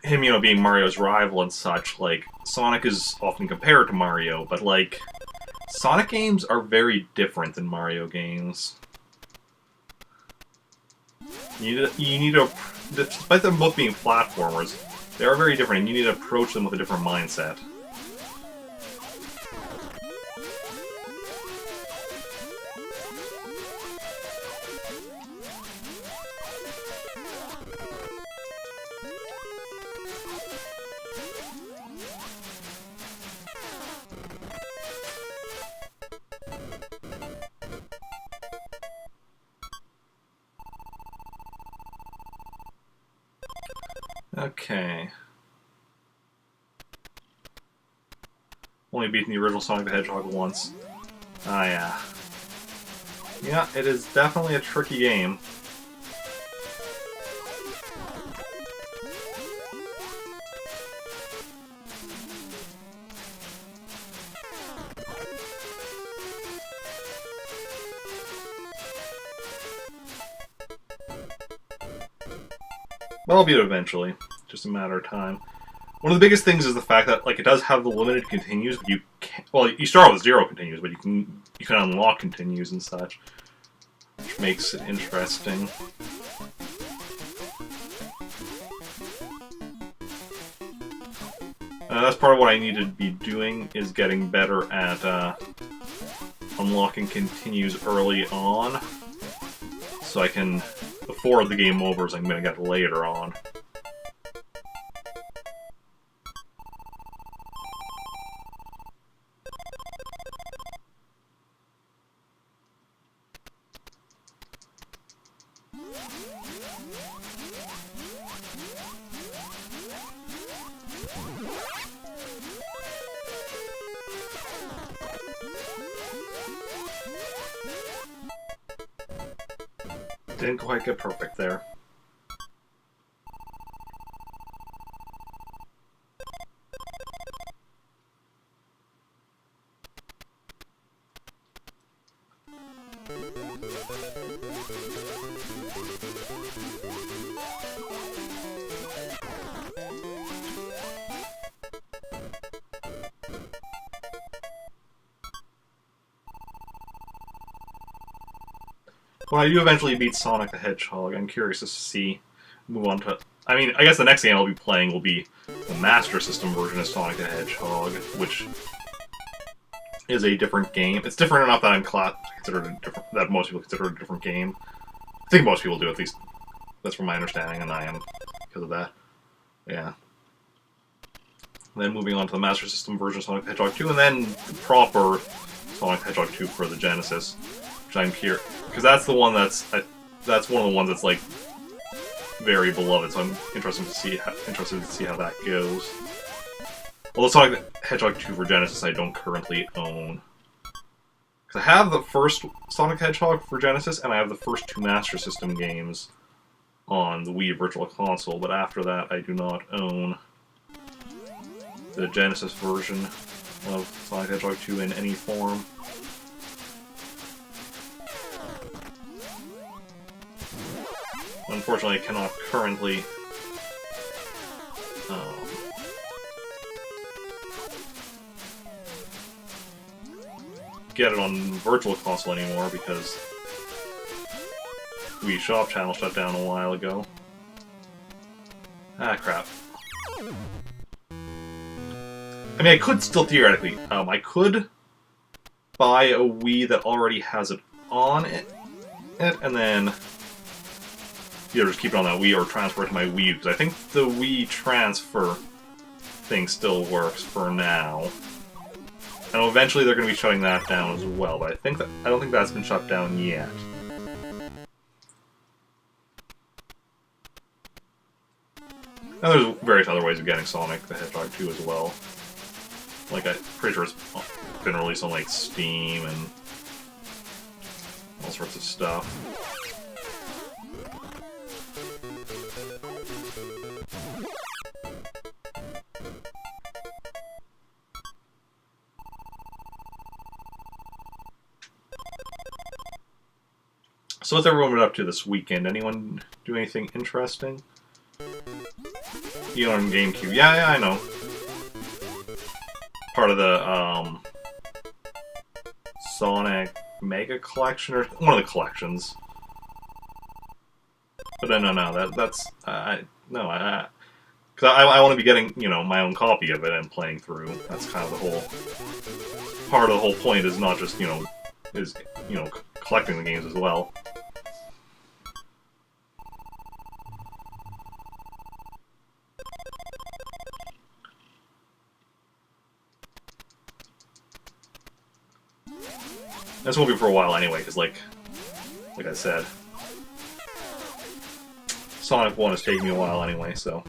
him, you know, being Mario's rival and such, like, Sonic is often compared to Mario, but, like, Sonic games are very different than Mario games. You need to, despite them both being platformers, they are very different, and you need to approach them with a different mindset. Okay. Only beaten the original Sonic the Hedgehog once. Ah, yeah. Yeah, it is definitely a tricky game. But I'll beat it eventually. Just a matter of time. One of the biggest things is the fact that like it does have the limited continues, but you can't, well, you start with 0 continues, but you can unlock continues and such, which makes it interesting. That's part of what I need to be doing, is getting better at unlocking continues early on, so I can, before the game overs, I'm going to get later on. Didn't quite get perfect there. When I do eventually beat Sonic the Hedgehog, I'm curious to see, move on to... I mean, I guess the next game I'll be playing will be the Master System version of Sonic the Hedgehog, which is a different game. It's different enough that that most people consider it a different game. I think most people do, at least that's from my understanding, and I am because of that. Yeah. And then moving on to the Master System version of Sonic the Hedgehog 2, and then the proper Sonic the Hedgehog 2 for the Genesis, which I'm here because that's the one that's one of the ones that's like very beloved. So I'm interested to see how that goes. Although Sonic the Hedgehog 2 for Genesis I don't currently own, because I have the first Sonic the Hedgehog for Genesis and I have the first 2 Master System games on the Wii Virtual Console, but after that I do not own the Genesis version of Sonic the Hedgehog 2 in any form. Unfortunately, I cannot currently get it on Virtual Console anymore because Wii Shop Channel shut down a while ago. Ah, crap. I mean, I could still theoretically, I could buy a Wii that already has it on it and then either just keep it on that Wii or transfer it to my Wii, because I think the Wii transfer thing still works for now. And eventually they're going to be shutting that down as well, but I don't think that's been shut down yet. And there's various other ways of getting Sonic the Hedgehog 2 as well. Like, I'm pretty sure it's been released on, like, Steam and all sorts of stuff. So what's everyone been up to this weekend? Anyone do anything interesting? You on GameCube? Yeah, I know. Part of the Sonic Mega Collection, or one of the collections. But no, that's because I want to be getting, you know, my own copy of it and playing through. That's kind of the whole part of the whole point. Is not just collecting the games as well. This won't be for a while anyway, because like I said, Sonic 1 is taking me a while anyway, so.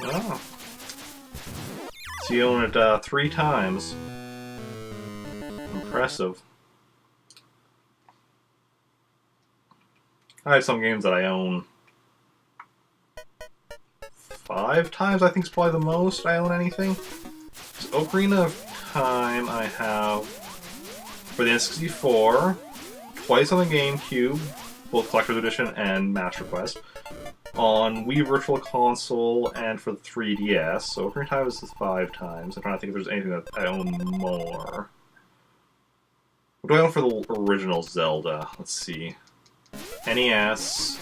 Oh. So you own it 3 times. Impressive. I have some games that I own 5 times, I think is probably the most I own anything. So Ocarina of Time I have for the N64, twice on the GameCube, both Collector's Edition and Master Quest, on Wii Virtual Console, and for the 3DS. So Ocarina of Time is 5 times. I'm trying to think if there's anything that I own more. What do I own for the original Zelda? Let's see. NES,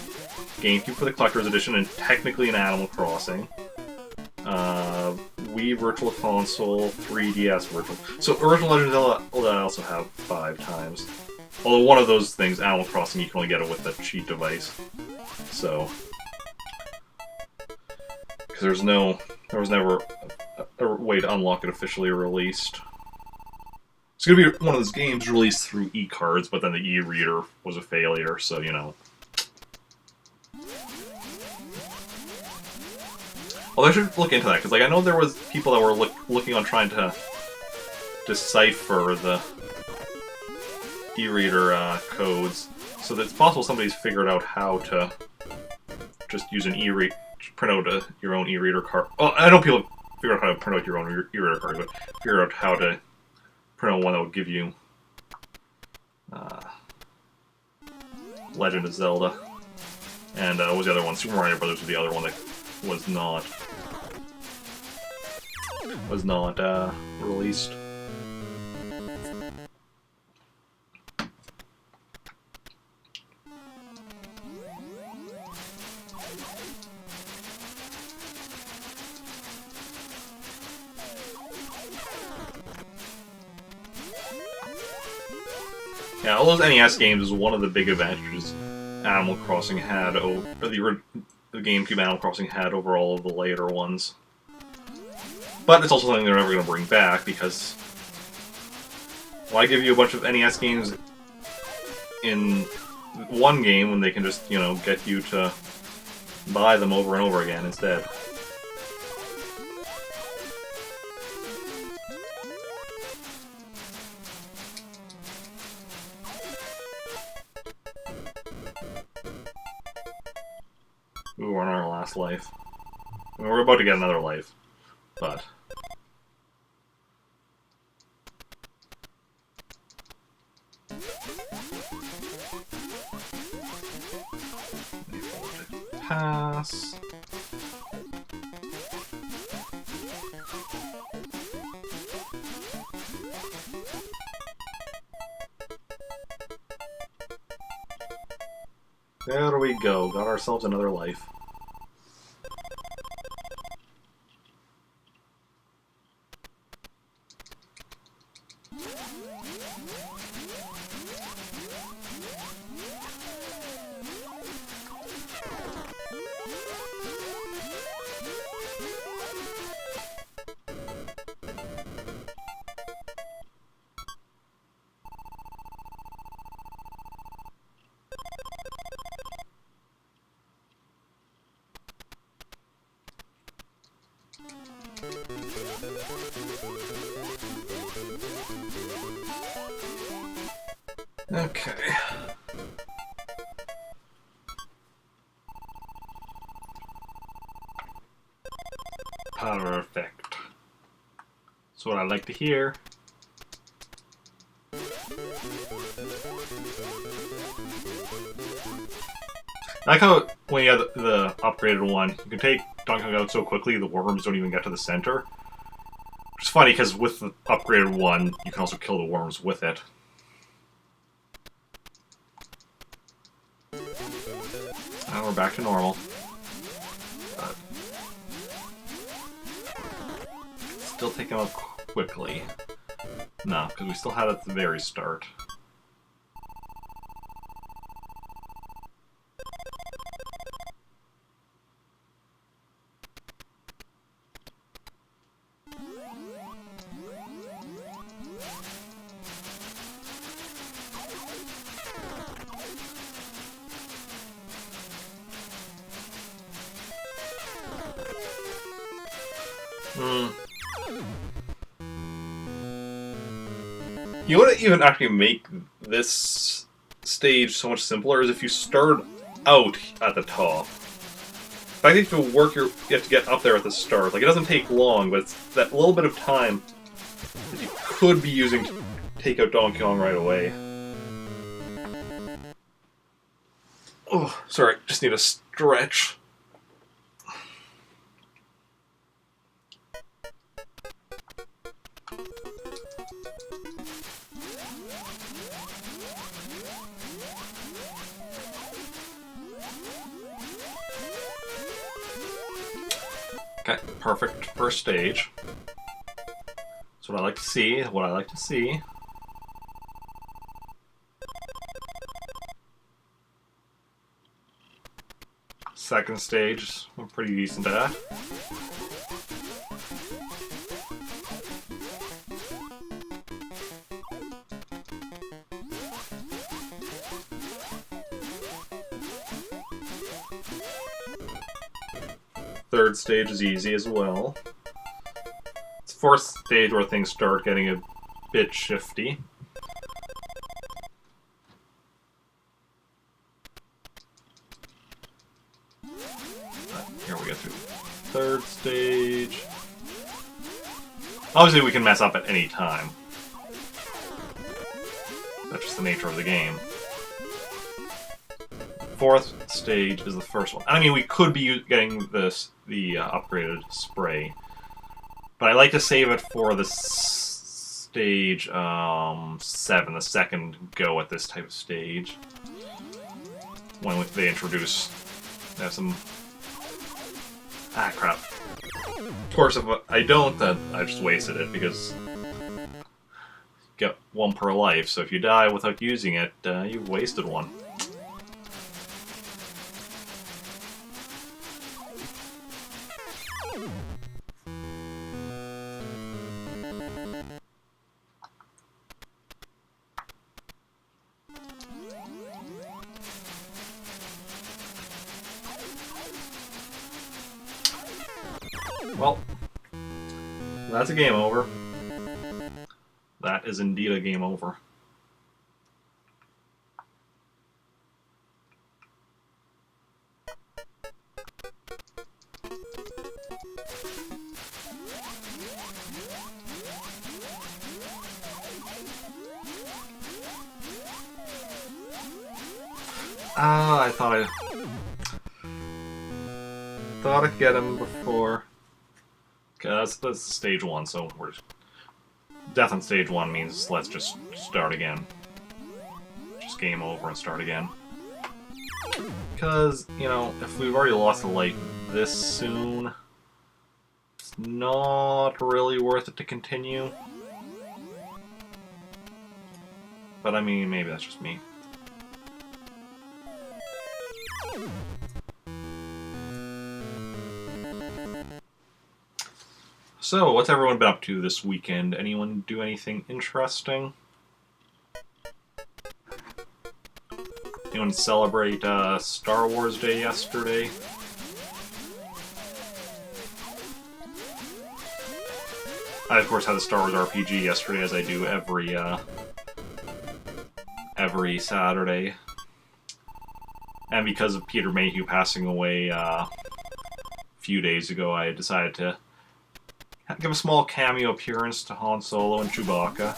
GameCube for the Collector's Edition, and technically an Animal Crossing. Wii Virtual Console, 3DS Virtual... So, Original Legend of Zelda I also have 5 times. Although one of those things, Animal Crossing, you can only get it with the cheat device. So... Because there was never a way to unlock it officially released. It's gonna be one of those games released through e-cards, but then the e-reader was a failure, so, you know... Although I should look into that, because like I know there was people that were looking on trying to decipher the e-reader codes, so that it's possible somebody's figured out how to just use an print out your own e-reader card. Well, I know people figure out how to print out your own e-reader card, but figure out how to print out one that would give you Legend of Zelda. And what was the other one? Super Mario Brothers was the other one that was not released. Yeah, all those NES games is one of the big advantages Animal Crossing had, or the GameCube Animal Crossing had over all of the later ones. But it's also something they're never going to bring back, because why give you a bunch of NES games in one game when they can just, you know, get you to buy them over and over again instead? Ooh, we're on our last life. I mean, we're about to get another life, but... Pass... There we go, got ourselves another life. Okay. Perfect. That's what I like to hear. I like how when you have the upgraded one, you can take Donkey Kong out so quickly the worms don't even get to the center. Which is funny because with the upgraded one, you can also kill the worms with it. Now we're back to normal. But still take them out quickly. No, because we still had it at the very start. You know what would even actually make this stage so much simpler is if you start out at the top. I think to work you have to get up there at the start. Like, it doesn't take long, but it's that little bit of time that you could be using to take out Donkey Kong right away. Oh, sorry, just need a stretch. Okay, perfect first stage. That's what I like to see, what I like to see. Second stage, I'm pretty decent at. Third stage is easy as well. It's fourth stage where things start getting a bit shifty. Here we go through third stage. Obviously we can mess up at any time. That's just the nature of the game. Fourth stage is the first one. I mean, we could be getting the upgraded spray, but I like to save it for the stage 7, the second go at this type of stage. When they introduce, they have some. Ah, crap. Of course, if I don't, then I just wasted it because you get 1 per life. So if you die without using it, you've wasted 1. Well, that's a game over. That is indeed a game over. I thought I'd get him before. Okay, that's stage 1, so we're death on stage 1 means let's just start again. Just game over and start again. Because, you know, if we've already lost the light this soon, it's not really worth it to continue. But I mean, maybe that's just me. So, what's everyone been up to this weekend? Anyone do anything interesting? Anyone celebrate Star Wars Day yesterday? I, of course, had the Star Wars RPG yesterday, as I do every Saturday. And because of Peter Mayhew passing away a few days ago, I decided to give a small cameo appearance to Han Solo and Chewbacca.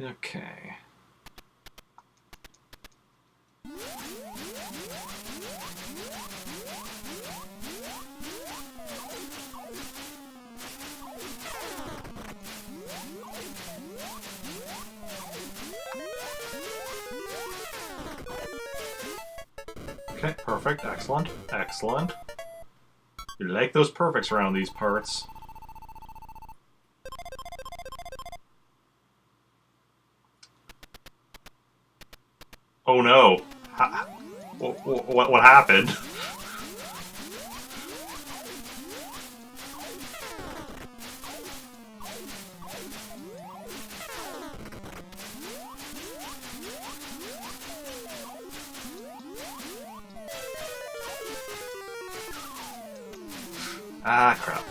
Okay. Okay, perfect, excellent, excellent. You like those perfects around these parts. Oh no! What happened? Ah, crap.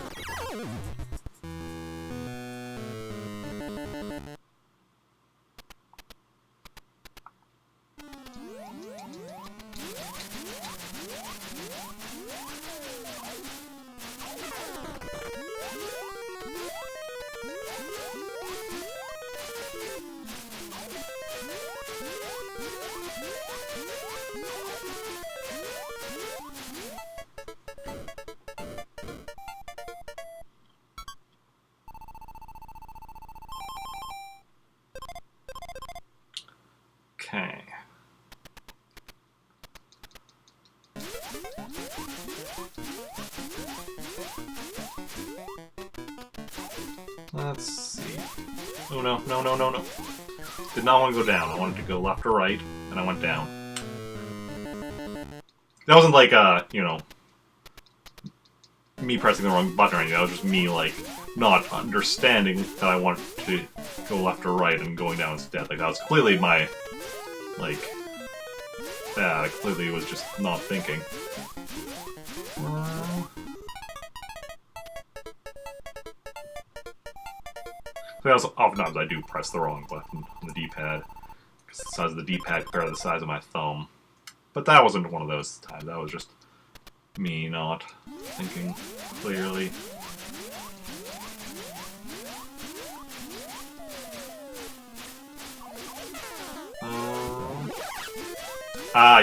Okay. Let's see. Oh no, no, no, no, no. Did not want to go down. I wanted to go left or right, and I went down. That wasn't like, you know, me pressing the wrong button or anything. That was just me, like, not understanding that I wanted to go left or right and going down instead. Like, that was clearly my, like, I clearly was just not thinking. So oftentimes I do press the wrong button on the D-pad, because the size of the D-pad compared to the size of my thumb. But that wasn't one of those times. That was just me not thinking clearly.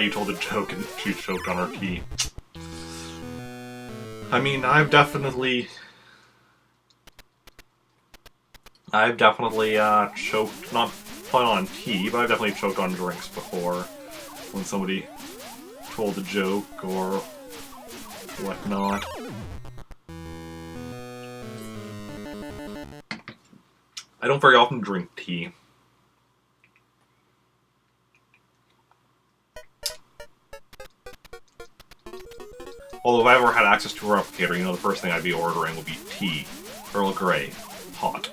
You told a joke and she choked on her key. I mean, I've definitely choked, not on tea, but I've definitely choked on drinks before. When somebody told a joke or whatnot. I don't very often drink tea. Although if I ever had access to a replicator, you know, the first thing I'd be ordering would be tea. Earl Grey. Hot.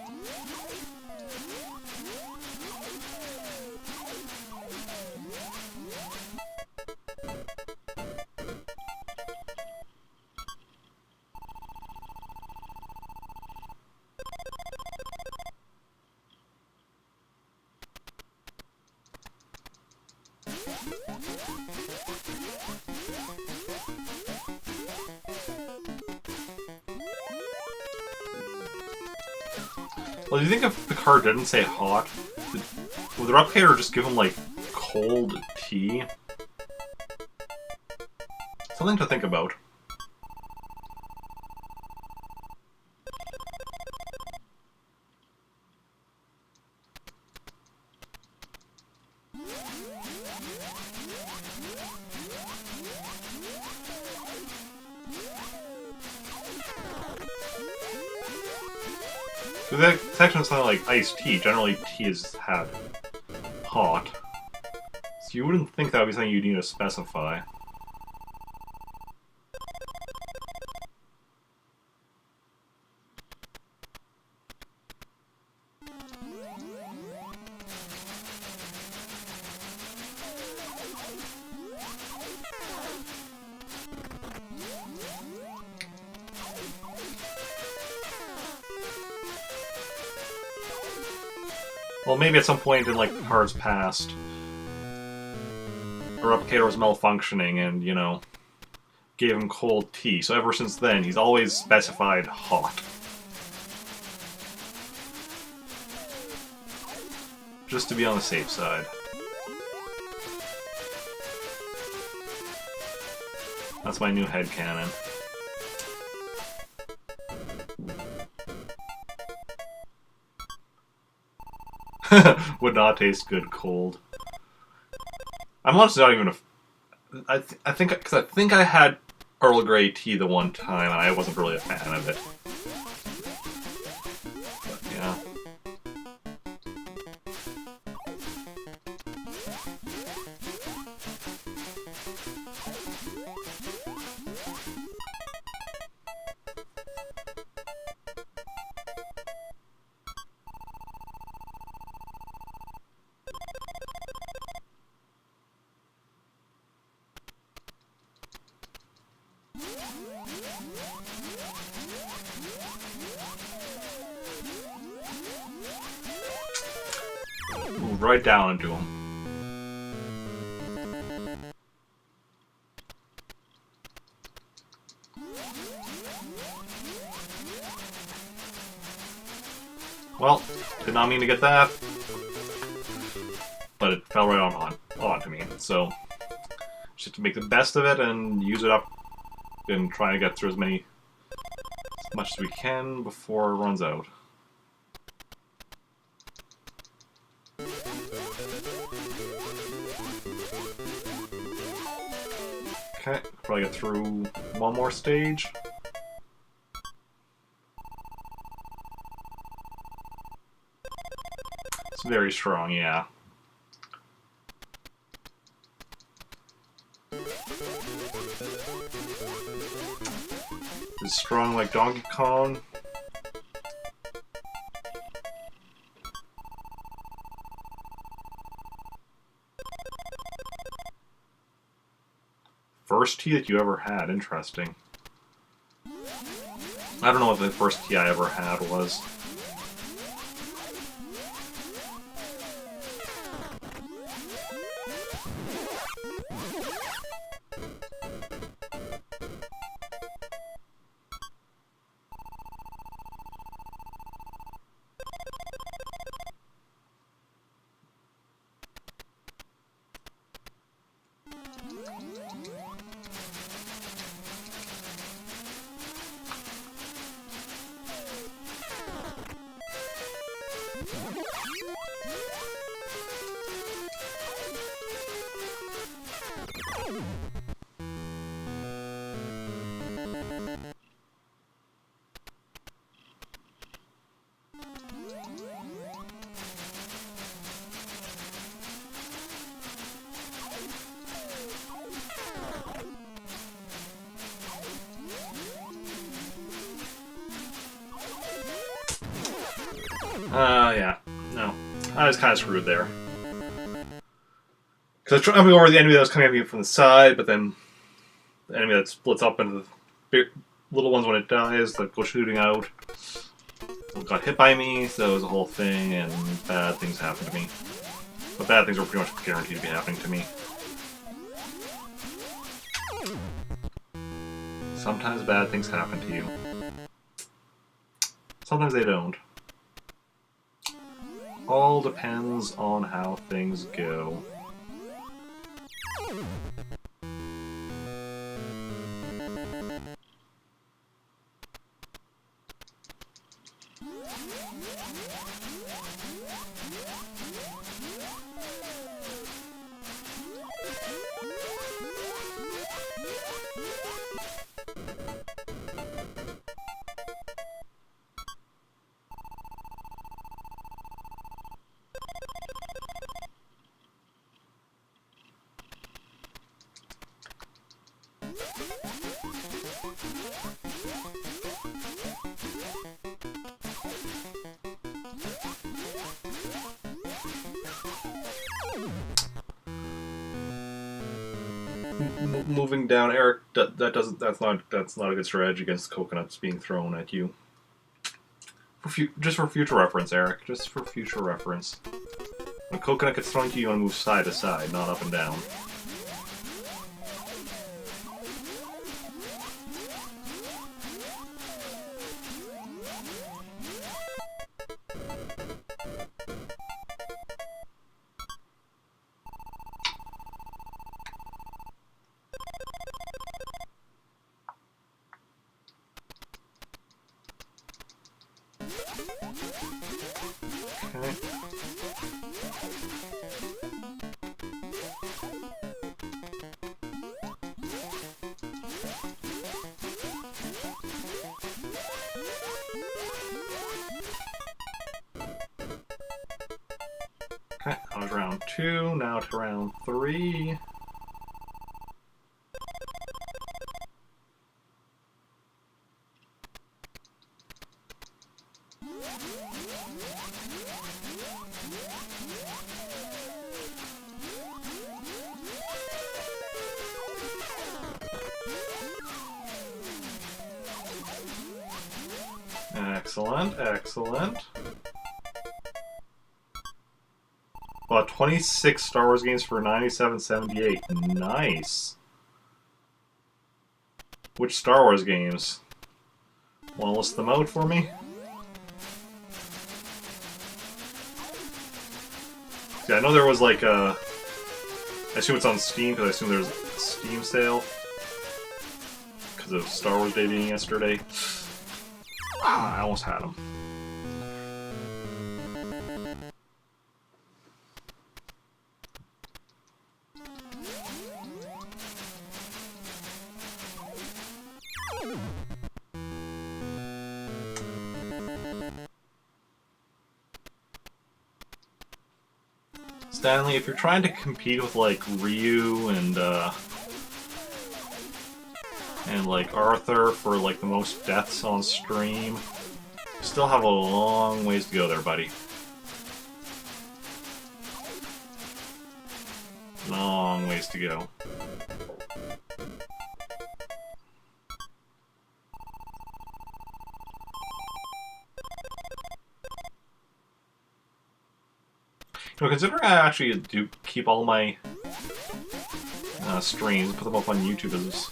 Well, do you think if the card didn't say hot, would the replicator just give him, like, cold tea? Something to think about. So that section is something like iced tea. Generally, tea is had hot. So you wouldn't think that would be something you'd need to specify. Well, maybe at some point in, like, the card's past, a replicator was malfunctioning and, you know, gave him cold tea. So ever since then, he's always specified hot. Just to be on the safe side. That's my new headcanon. Would not taste good cold. I'm honestly not even a... I think... Because I think I had Earl Grey tea the one time, and I wasn't really a fan of it. But, yeah. Move right down into him. Well, did not mean to get that, but it fell right onto me. So, just have to make the best of it and use it up, and try to get through as much as we can before it runs out. Okay, probably get through one more stage. It's very strong, yeah. It's strong like Donkey Kong. First tea that you ever had, interesting. I don't know what the first tea I ever had was. Yeah. No. I was kind of screwed there. Because I'm going over the enemy that was coming at me from the side, but then the enemy that splits up into the big, little ones when it dies, that go shooting out, got hit by me, so it was a whole thing, and bad things happened to me. But bad things were pretty much guaranteed to be happening to me. Sometimes bad things happen to you. Sometimes they don't. All depends on how things go. Moving down, Eric. That's not a good strategy against coconuts being thrown at you. Just for future reference, Eric. Just for future reference. When a coconut gets thrown to you, you want to move side to side, not up and down. Okay, that was round 2, now to round 3. Excellent, excellent. Bought 26 Star Wars games for $97.78. Nice. Which Star Wars games? Want to list them out for me? Yeah, I know there was like a... I assume it's on Steam, because I assume there's a Steam sale. Because of Star Wars Day being yesterday. I almost had them. Stanley, if you're trying to compete with like Ryu and like Arthur for like the most deaths on stream, you still have a long ways to go there, buddy. Long ways to go. You know, considering I actually do keep all my streams, put them up on YouTube as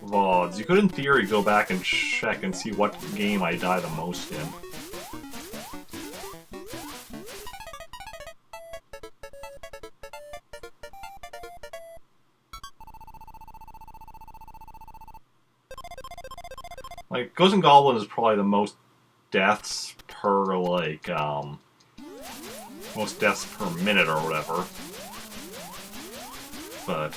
VODs, you could in theory go back and check and see what game I die the most in. Like, Ghosts and Goblins is probably the most deaths per, like, most deaths per minute or whatever. But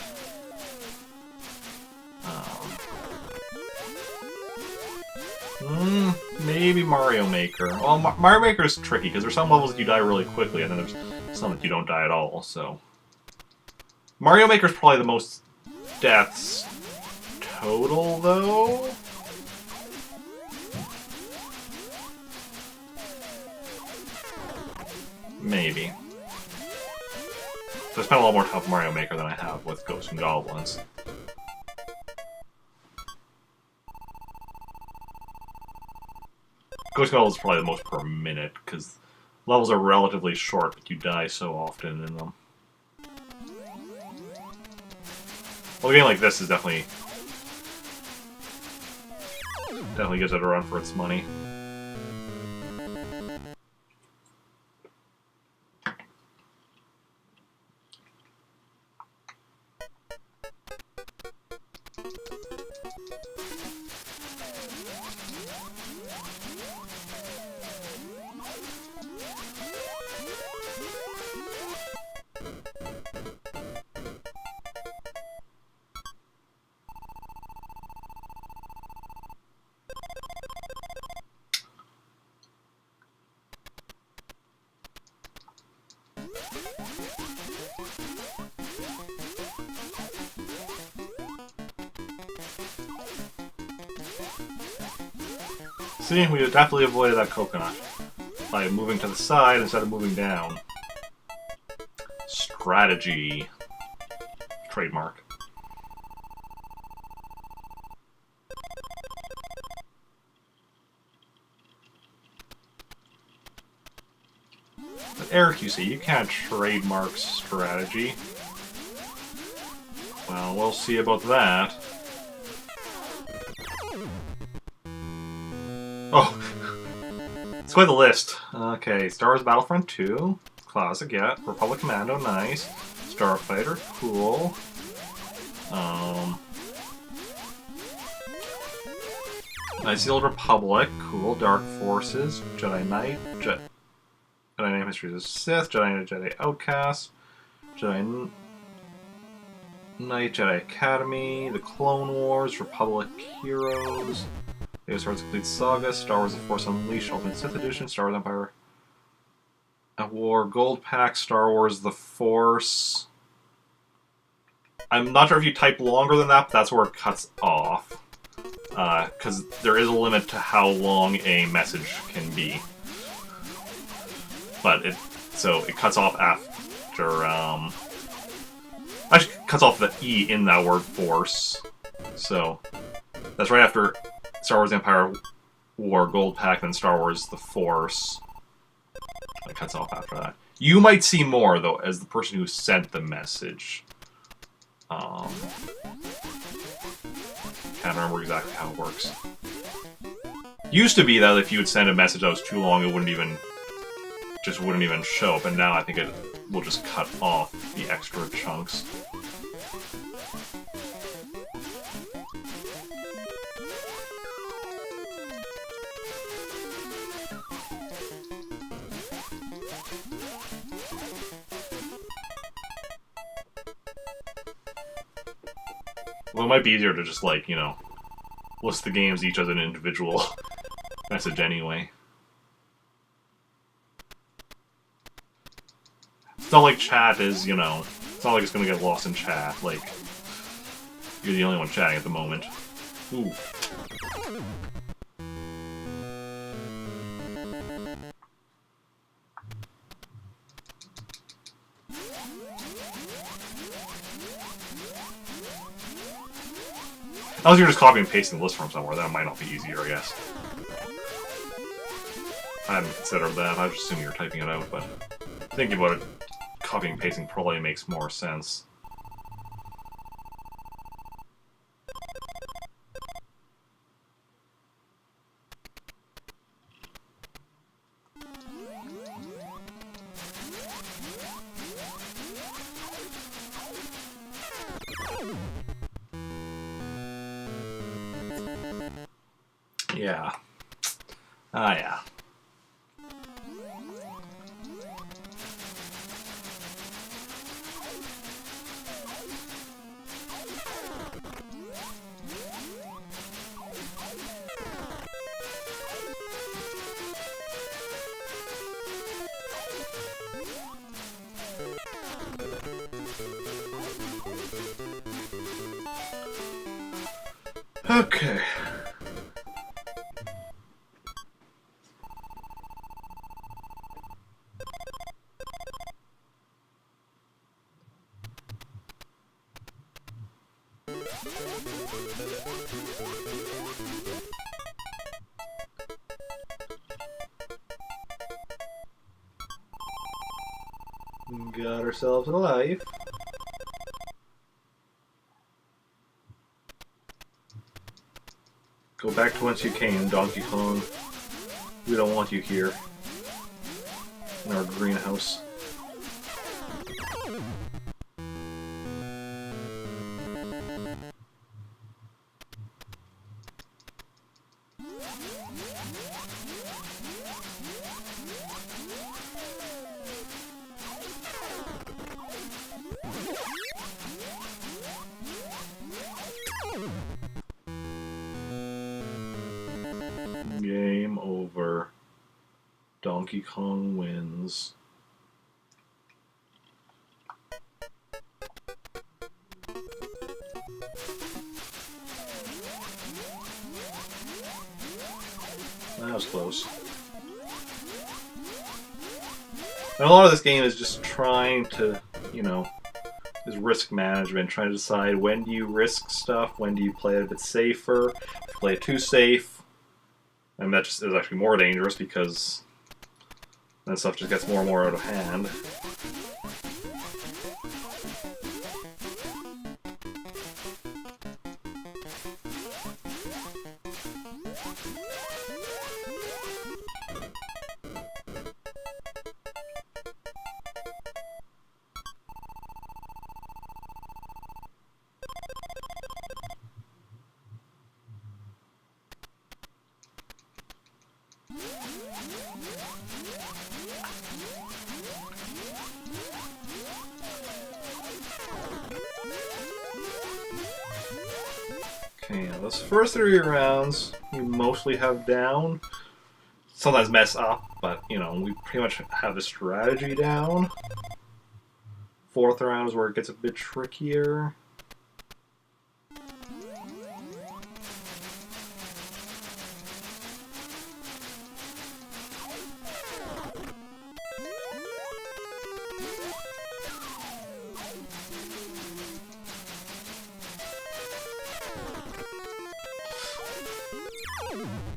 maybe Mario Maker. Well, Mario Maker is tricky because there's some levels that you die really quickly, and then there's some that you don't die at all. So Mario Maker is probably the most deaths total, though. Maybe. So I spent a lot more time with Mario Maker than I have with Ghosts and Goblins. Ghosts and Goblins is probably the most per minute, because levels are relatively short, but you die so often in them. Well, a game like this is definitely gives it a run for its money. See, we definitely avoided that coconut by moving to the side instead of moving down. Strategy. Trademark. But Eric, you see, you can't trademark strategy. Well, we'll see about that. Oh, it's quite the list. Okay, Star Wars Battlefront 2, classic, yeah. Republic Commando, nice. Starfighter, cool. Knights of the Old Republic, cool. Dark Forces, Jedi Knight, Jedi Knight Mysteries of Sith, Jedi Knight, Jedi Outcast, Jedi Knight, Jedi Academy, The Clone Wars, Republic Heroes. Star Wars Complete Saga, Star Wars The Force Unleashed Ultimate Sith Edition, Star Wars Empire at War Gold Pack, Star Wars The Force. I'm not sure if you type longer than that, but that's where it cuts off. Because there is a limit to how long a message can be. But it cuts off after, actually, it cuts off the E in that word Force. So, that's right after Star Wars Empire War Gold Pack, then Star Wars The Force. It cuts off after that. You might see more, though, as the person who sent the message. Can't remember exactly how it works. Used to be that if you would send a message that was too long, it wouldn't even show up, and now I think it will just cut off the extra chunks. Well, it might be easier to just, like, you know, list the games each as an individual message anyway. It's not like chat is, you know, it's not like it's gonna get lost in chat, like, you're the only one chatting at the moment. Ooh. Unless you're just copying and pasting the list from somewhere, that might not be easier, I guess. I hadn't considered that, I was just assuming you were typing it out, but thinking about it, copying and pasting probably makes more sense. Yeah. Ah, yeah. Okay. Got ourselves a life. Go back to whence you came, Donkey Kong. We don't want you here. In our greenhouse. Game over. Donkey Kong wins. That was close. And a lot of this game is just trying to, you know, is risk management, trying to decide when do you risk stuff, when do you play it a bit safer, if you play it too safe. And that just is actually more dangerous because then stuff just gets more and more out of hand. Okay, those first 3 rounds we mostly have down. Sometimes mess up, but you know, we pretty much have the strategy down. 4th round is where it gets a bit trickier.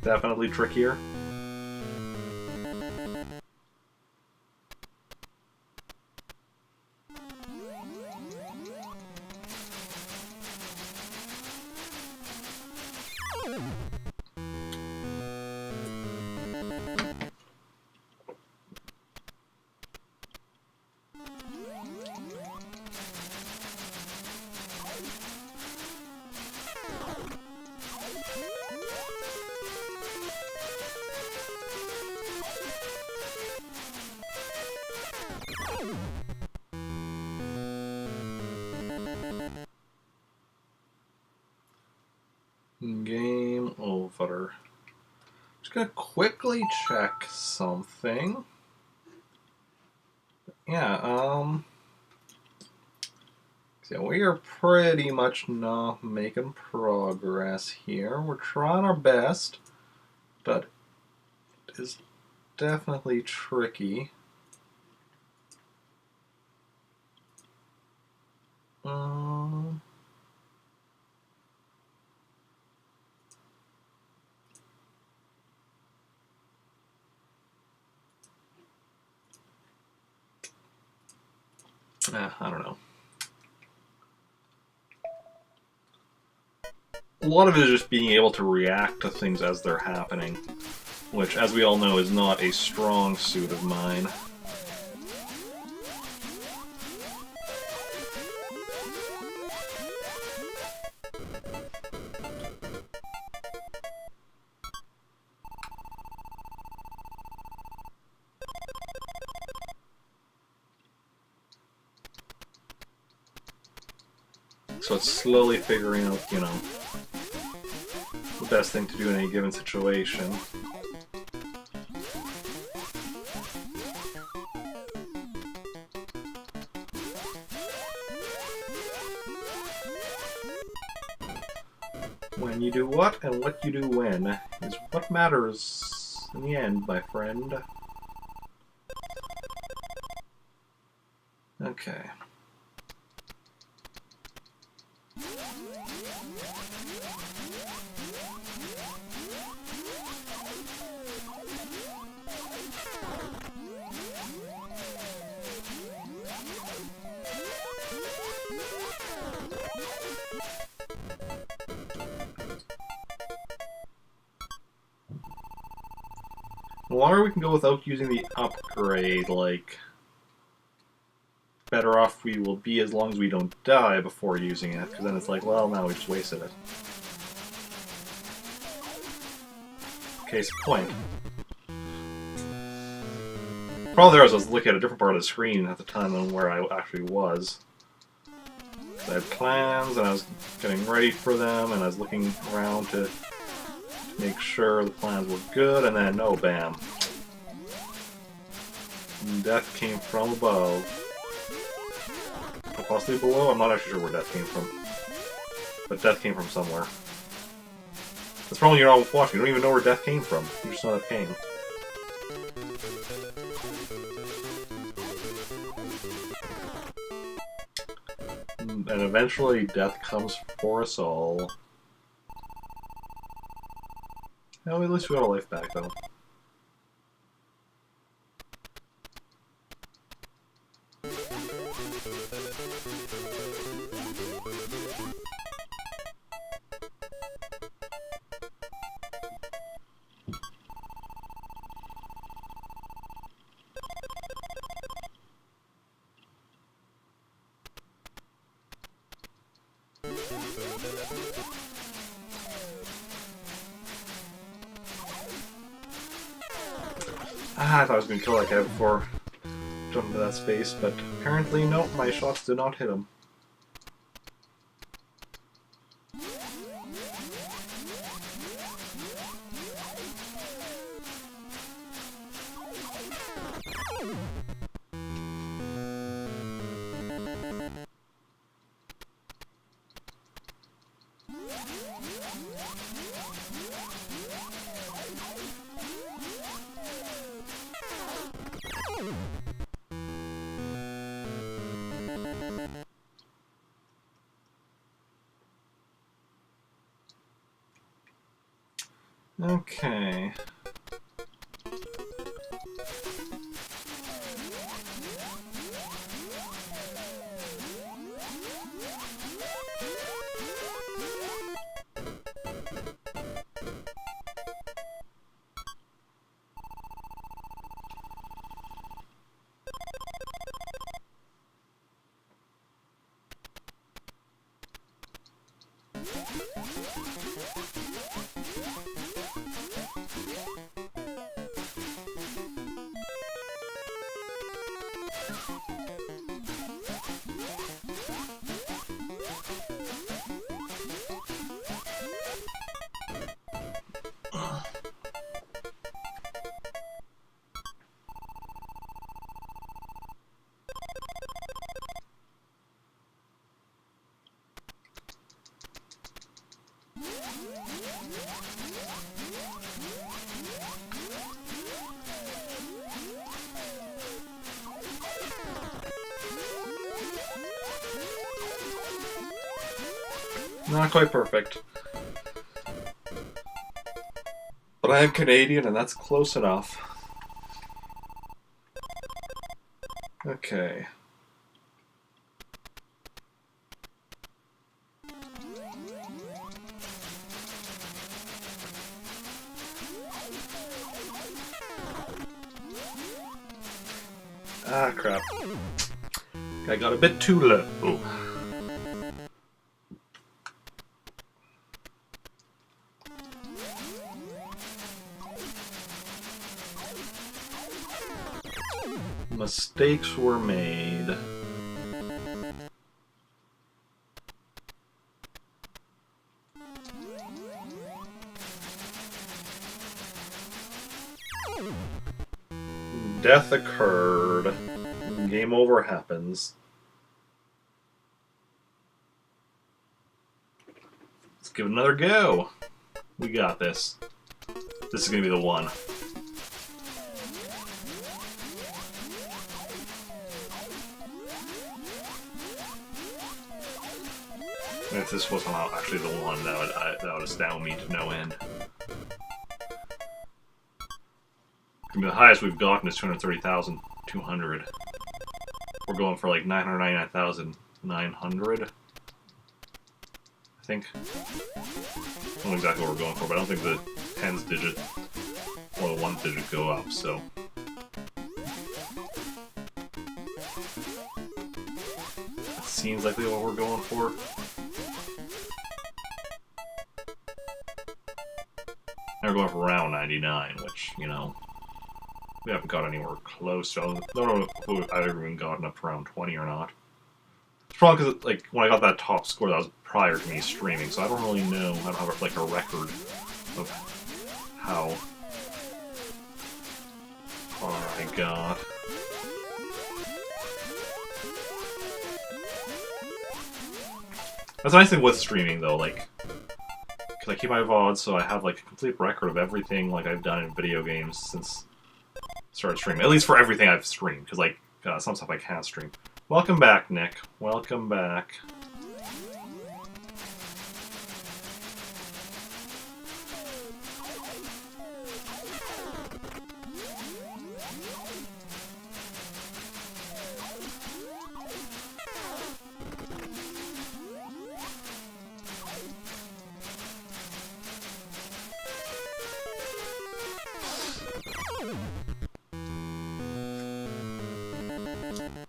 Definitely trickier. Game over. Just gonna quickly check something. Yeah, so we are pretty much not making progress here. We're trying our best, but it is definitely tricky. I don't know. A lot of it is just being able to react to things as they're happening, which, as we all know, is not a strong suit of mine. So it's slowly figuring out, you know, the best thing to do in any given situation. When you do what and what you do when is what matters in the end, my friend. Okay. The longer we can go without using the upgrade, like, better off we will be as long as we don't die before using it, because then it's like, well, now we just wasted it. Case in point. The problem there is I was looking at a different part of the screen at the time than where I actually was. I had plans, and I was getting ready for them, and I was looking around to make sure the plans were good, and then, oh, bam. Death came from above. Or possibly below? I'm not actually sure where death came from. But death came from somewhere. That's the problem you're not watching. You don't even know where death came from. You just know it came. And eventually death comes for us all. Oh, at least we got our life back, though. I thought I was going to kill that guy before jumping into that space, but apparently, nope, my shots did not hit him. Okay. Not quite perfect. But I am Canadian, and that's close enough. Okay. Ah, crap. I got a bit too low. Mistakes were made. Death occurred. Game over happens. Let's give it another go. We got this. This is gonna be the one. If this wasn't actually the one, that would astound me to no end. I mean, the highest we've gotten is 230,200. We're going for like 999,900. I think. I don't know exactly what we're going for, but I don't think the tens digit or the one digit go up, so. That seems likely what we're going for. Now we're going for round 99, which, you know, we haven't got anywhere close. So I don't know if I've ever even gotten up to round 20 or not. It's probably because, like, when I got that top score, that was prior to me streaming, so I don't really know. I don't have, like, a record of how far I got. That's the nice thing with streaming, though, like, because I keep my VODs, so I have, like, a complete record of everything, like, I've done in video games since I started streaming. At least for everything I've streamed, because, like, some stuff I can't stream. Welcome back, Nick. Welcome back.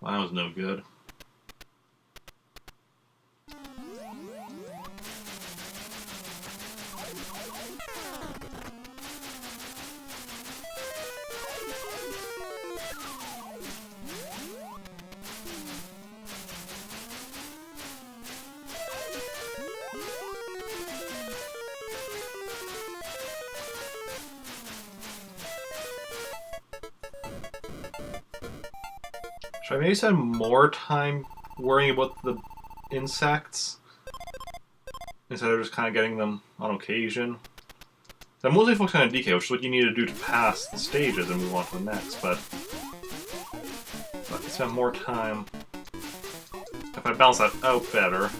Well, that was no good. Should I maybe spend more time worrying about the insects instead of just kind of getting them on occasion? So I'm mostly focusing on DK, which is what you need to do to pass the stages and move on to the next, but if I spend more time, if I balance that out better,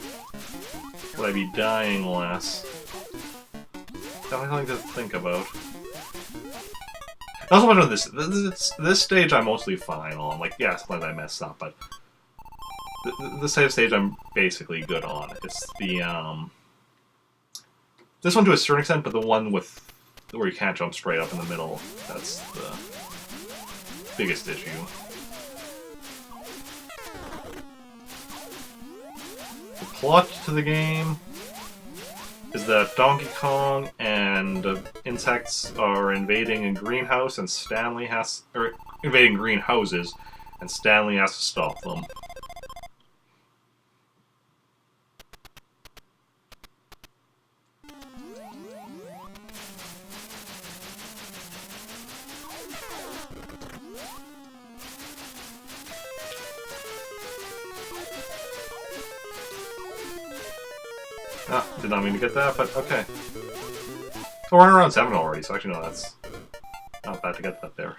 would I be dying less? Definitely something to think about. Not so much on this stage I'm mostly fine on. Like, yeah, sometimes I mess up, but this type of stage I'm basically good on. It's the, this one to a certain extent, but the one with, where you can't jump straight up in the middle, that's the biggest issue. The plot to the game is that Donkey Kong and insects are invading a greenhouse, and Stanley has, or invading greenhouses, and Stanley has to stop them. Ah, did not mean to get that, but okay. So we're around 7 already, so actually no, that's not bad to get that there.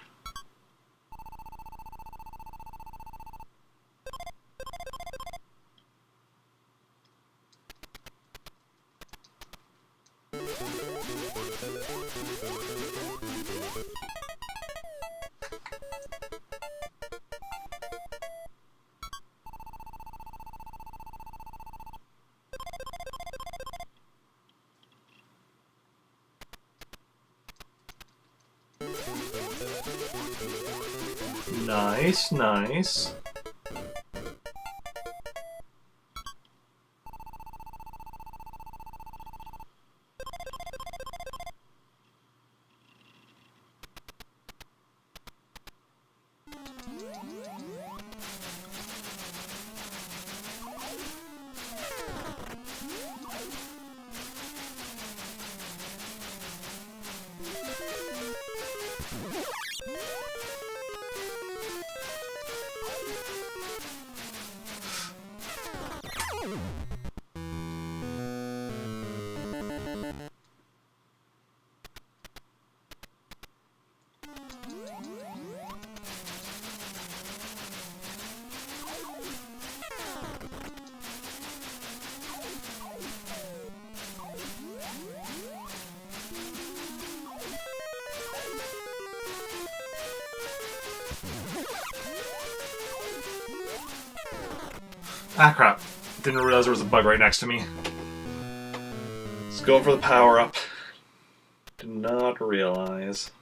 Nice, nice. Ah, crap. Didn't realize there was a bug right next to me. Just going for the power-up. Did not realize.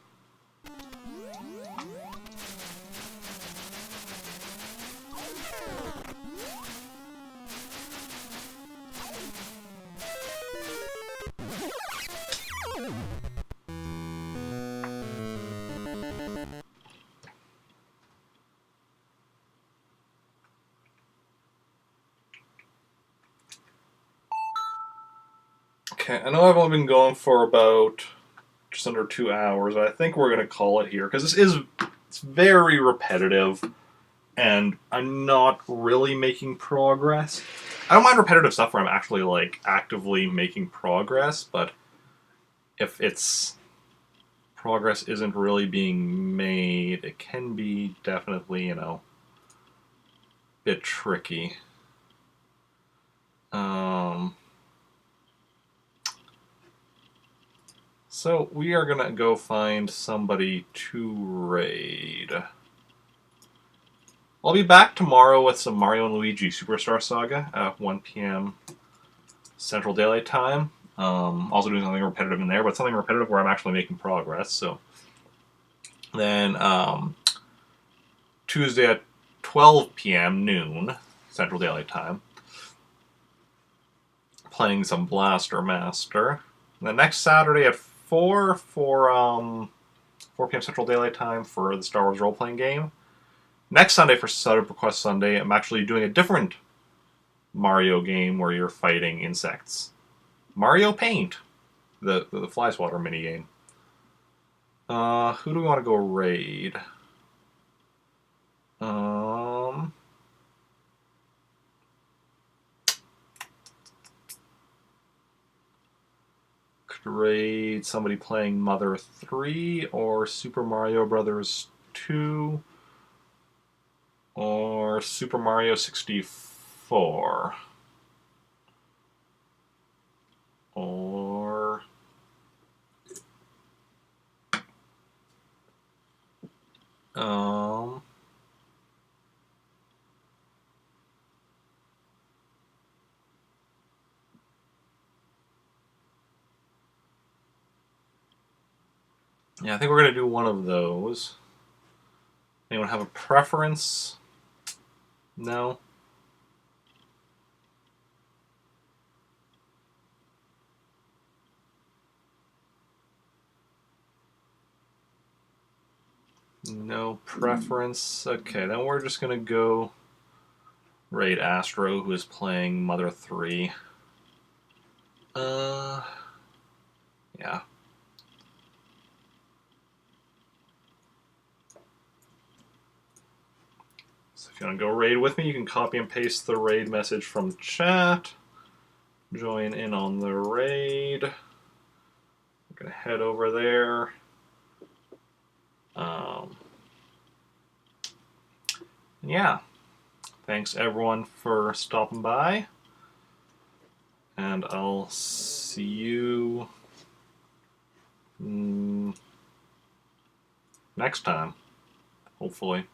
Okay, I know I've only been going for about just under 2 hours, but I think we're going to call it here, because it's very repetitive, and I'm not really making progress. I don't mind repetitive stuff where I'm actually, like, actively making progress, but if it's progress isn't really being made, it can be definitely, you know, a bit tricky. So we are gonna go find somebody to raid. I'll be back tomorrow with some Mario and Luigi Superstar Saga at 1 p.m. Central Daylight Time. Also doing something repetitive in there, but something repetitive where I'm actually making progress. So then Tuesday at 12 p.m. noon Central Daylight Time, playing some Blaster Master. And then next Saturday at 4 p.m. Central Daylight Time for the Star Wars role-playing game. Next Sunday for Setup Request Sunday, I'm actually doing a different Mario game where you're fighting insects. Mario Paint, the Fly Swatter minigame. Who do we want to go raid? Could raid somebody playing Mother 3 or Super Mario Brothers 2 or Super Mario 64 or yeah, I think we're going to do one of those. Anyone have a preference? No? No preference. Okay, then we're just gonna go raid Astro, who is playing Mother 3. Yeah. So if you want to go raid with me, you can copy and paste the raid message from chat. Join in on the raid. I'm gonna head over there. Yeah. Thanks everyone for stopping by. And I'll see you next time, hopefully.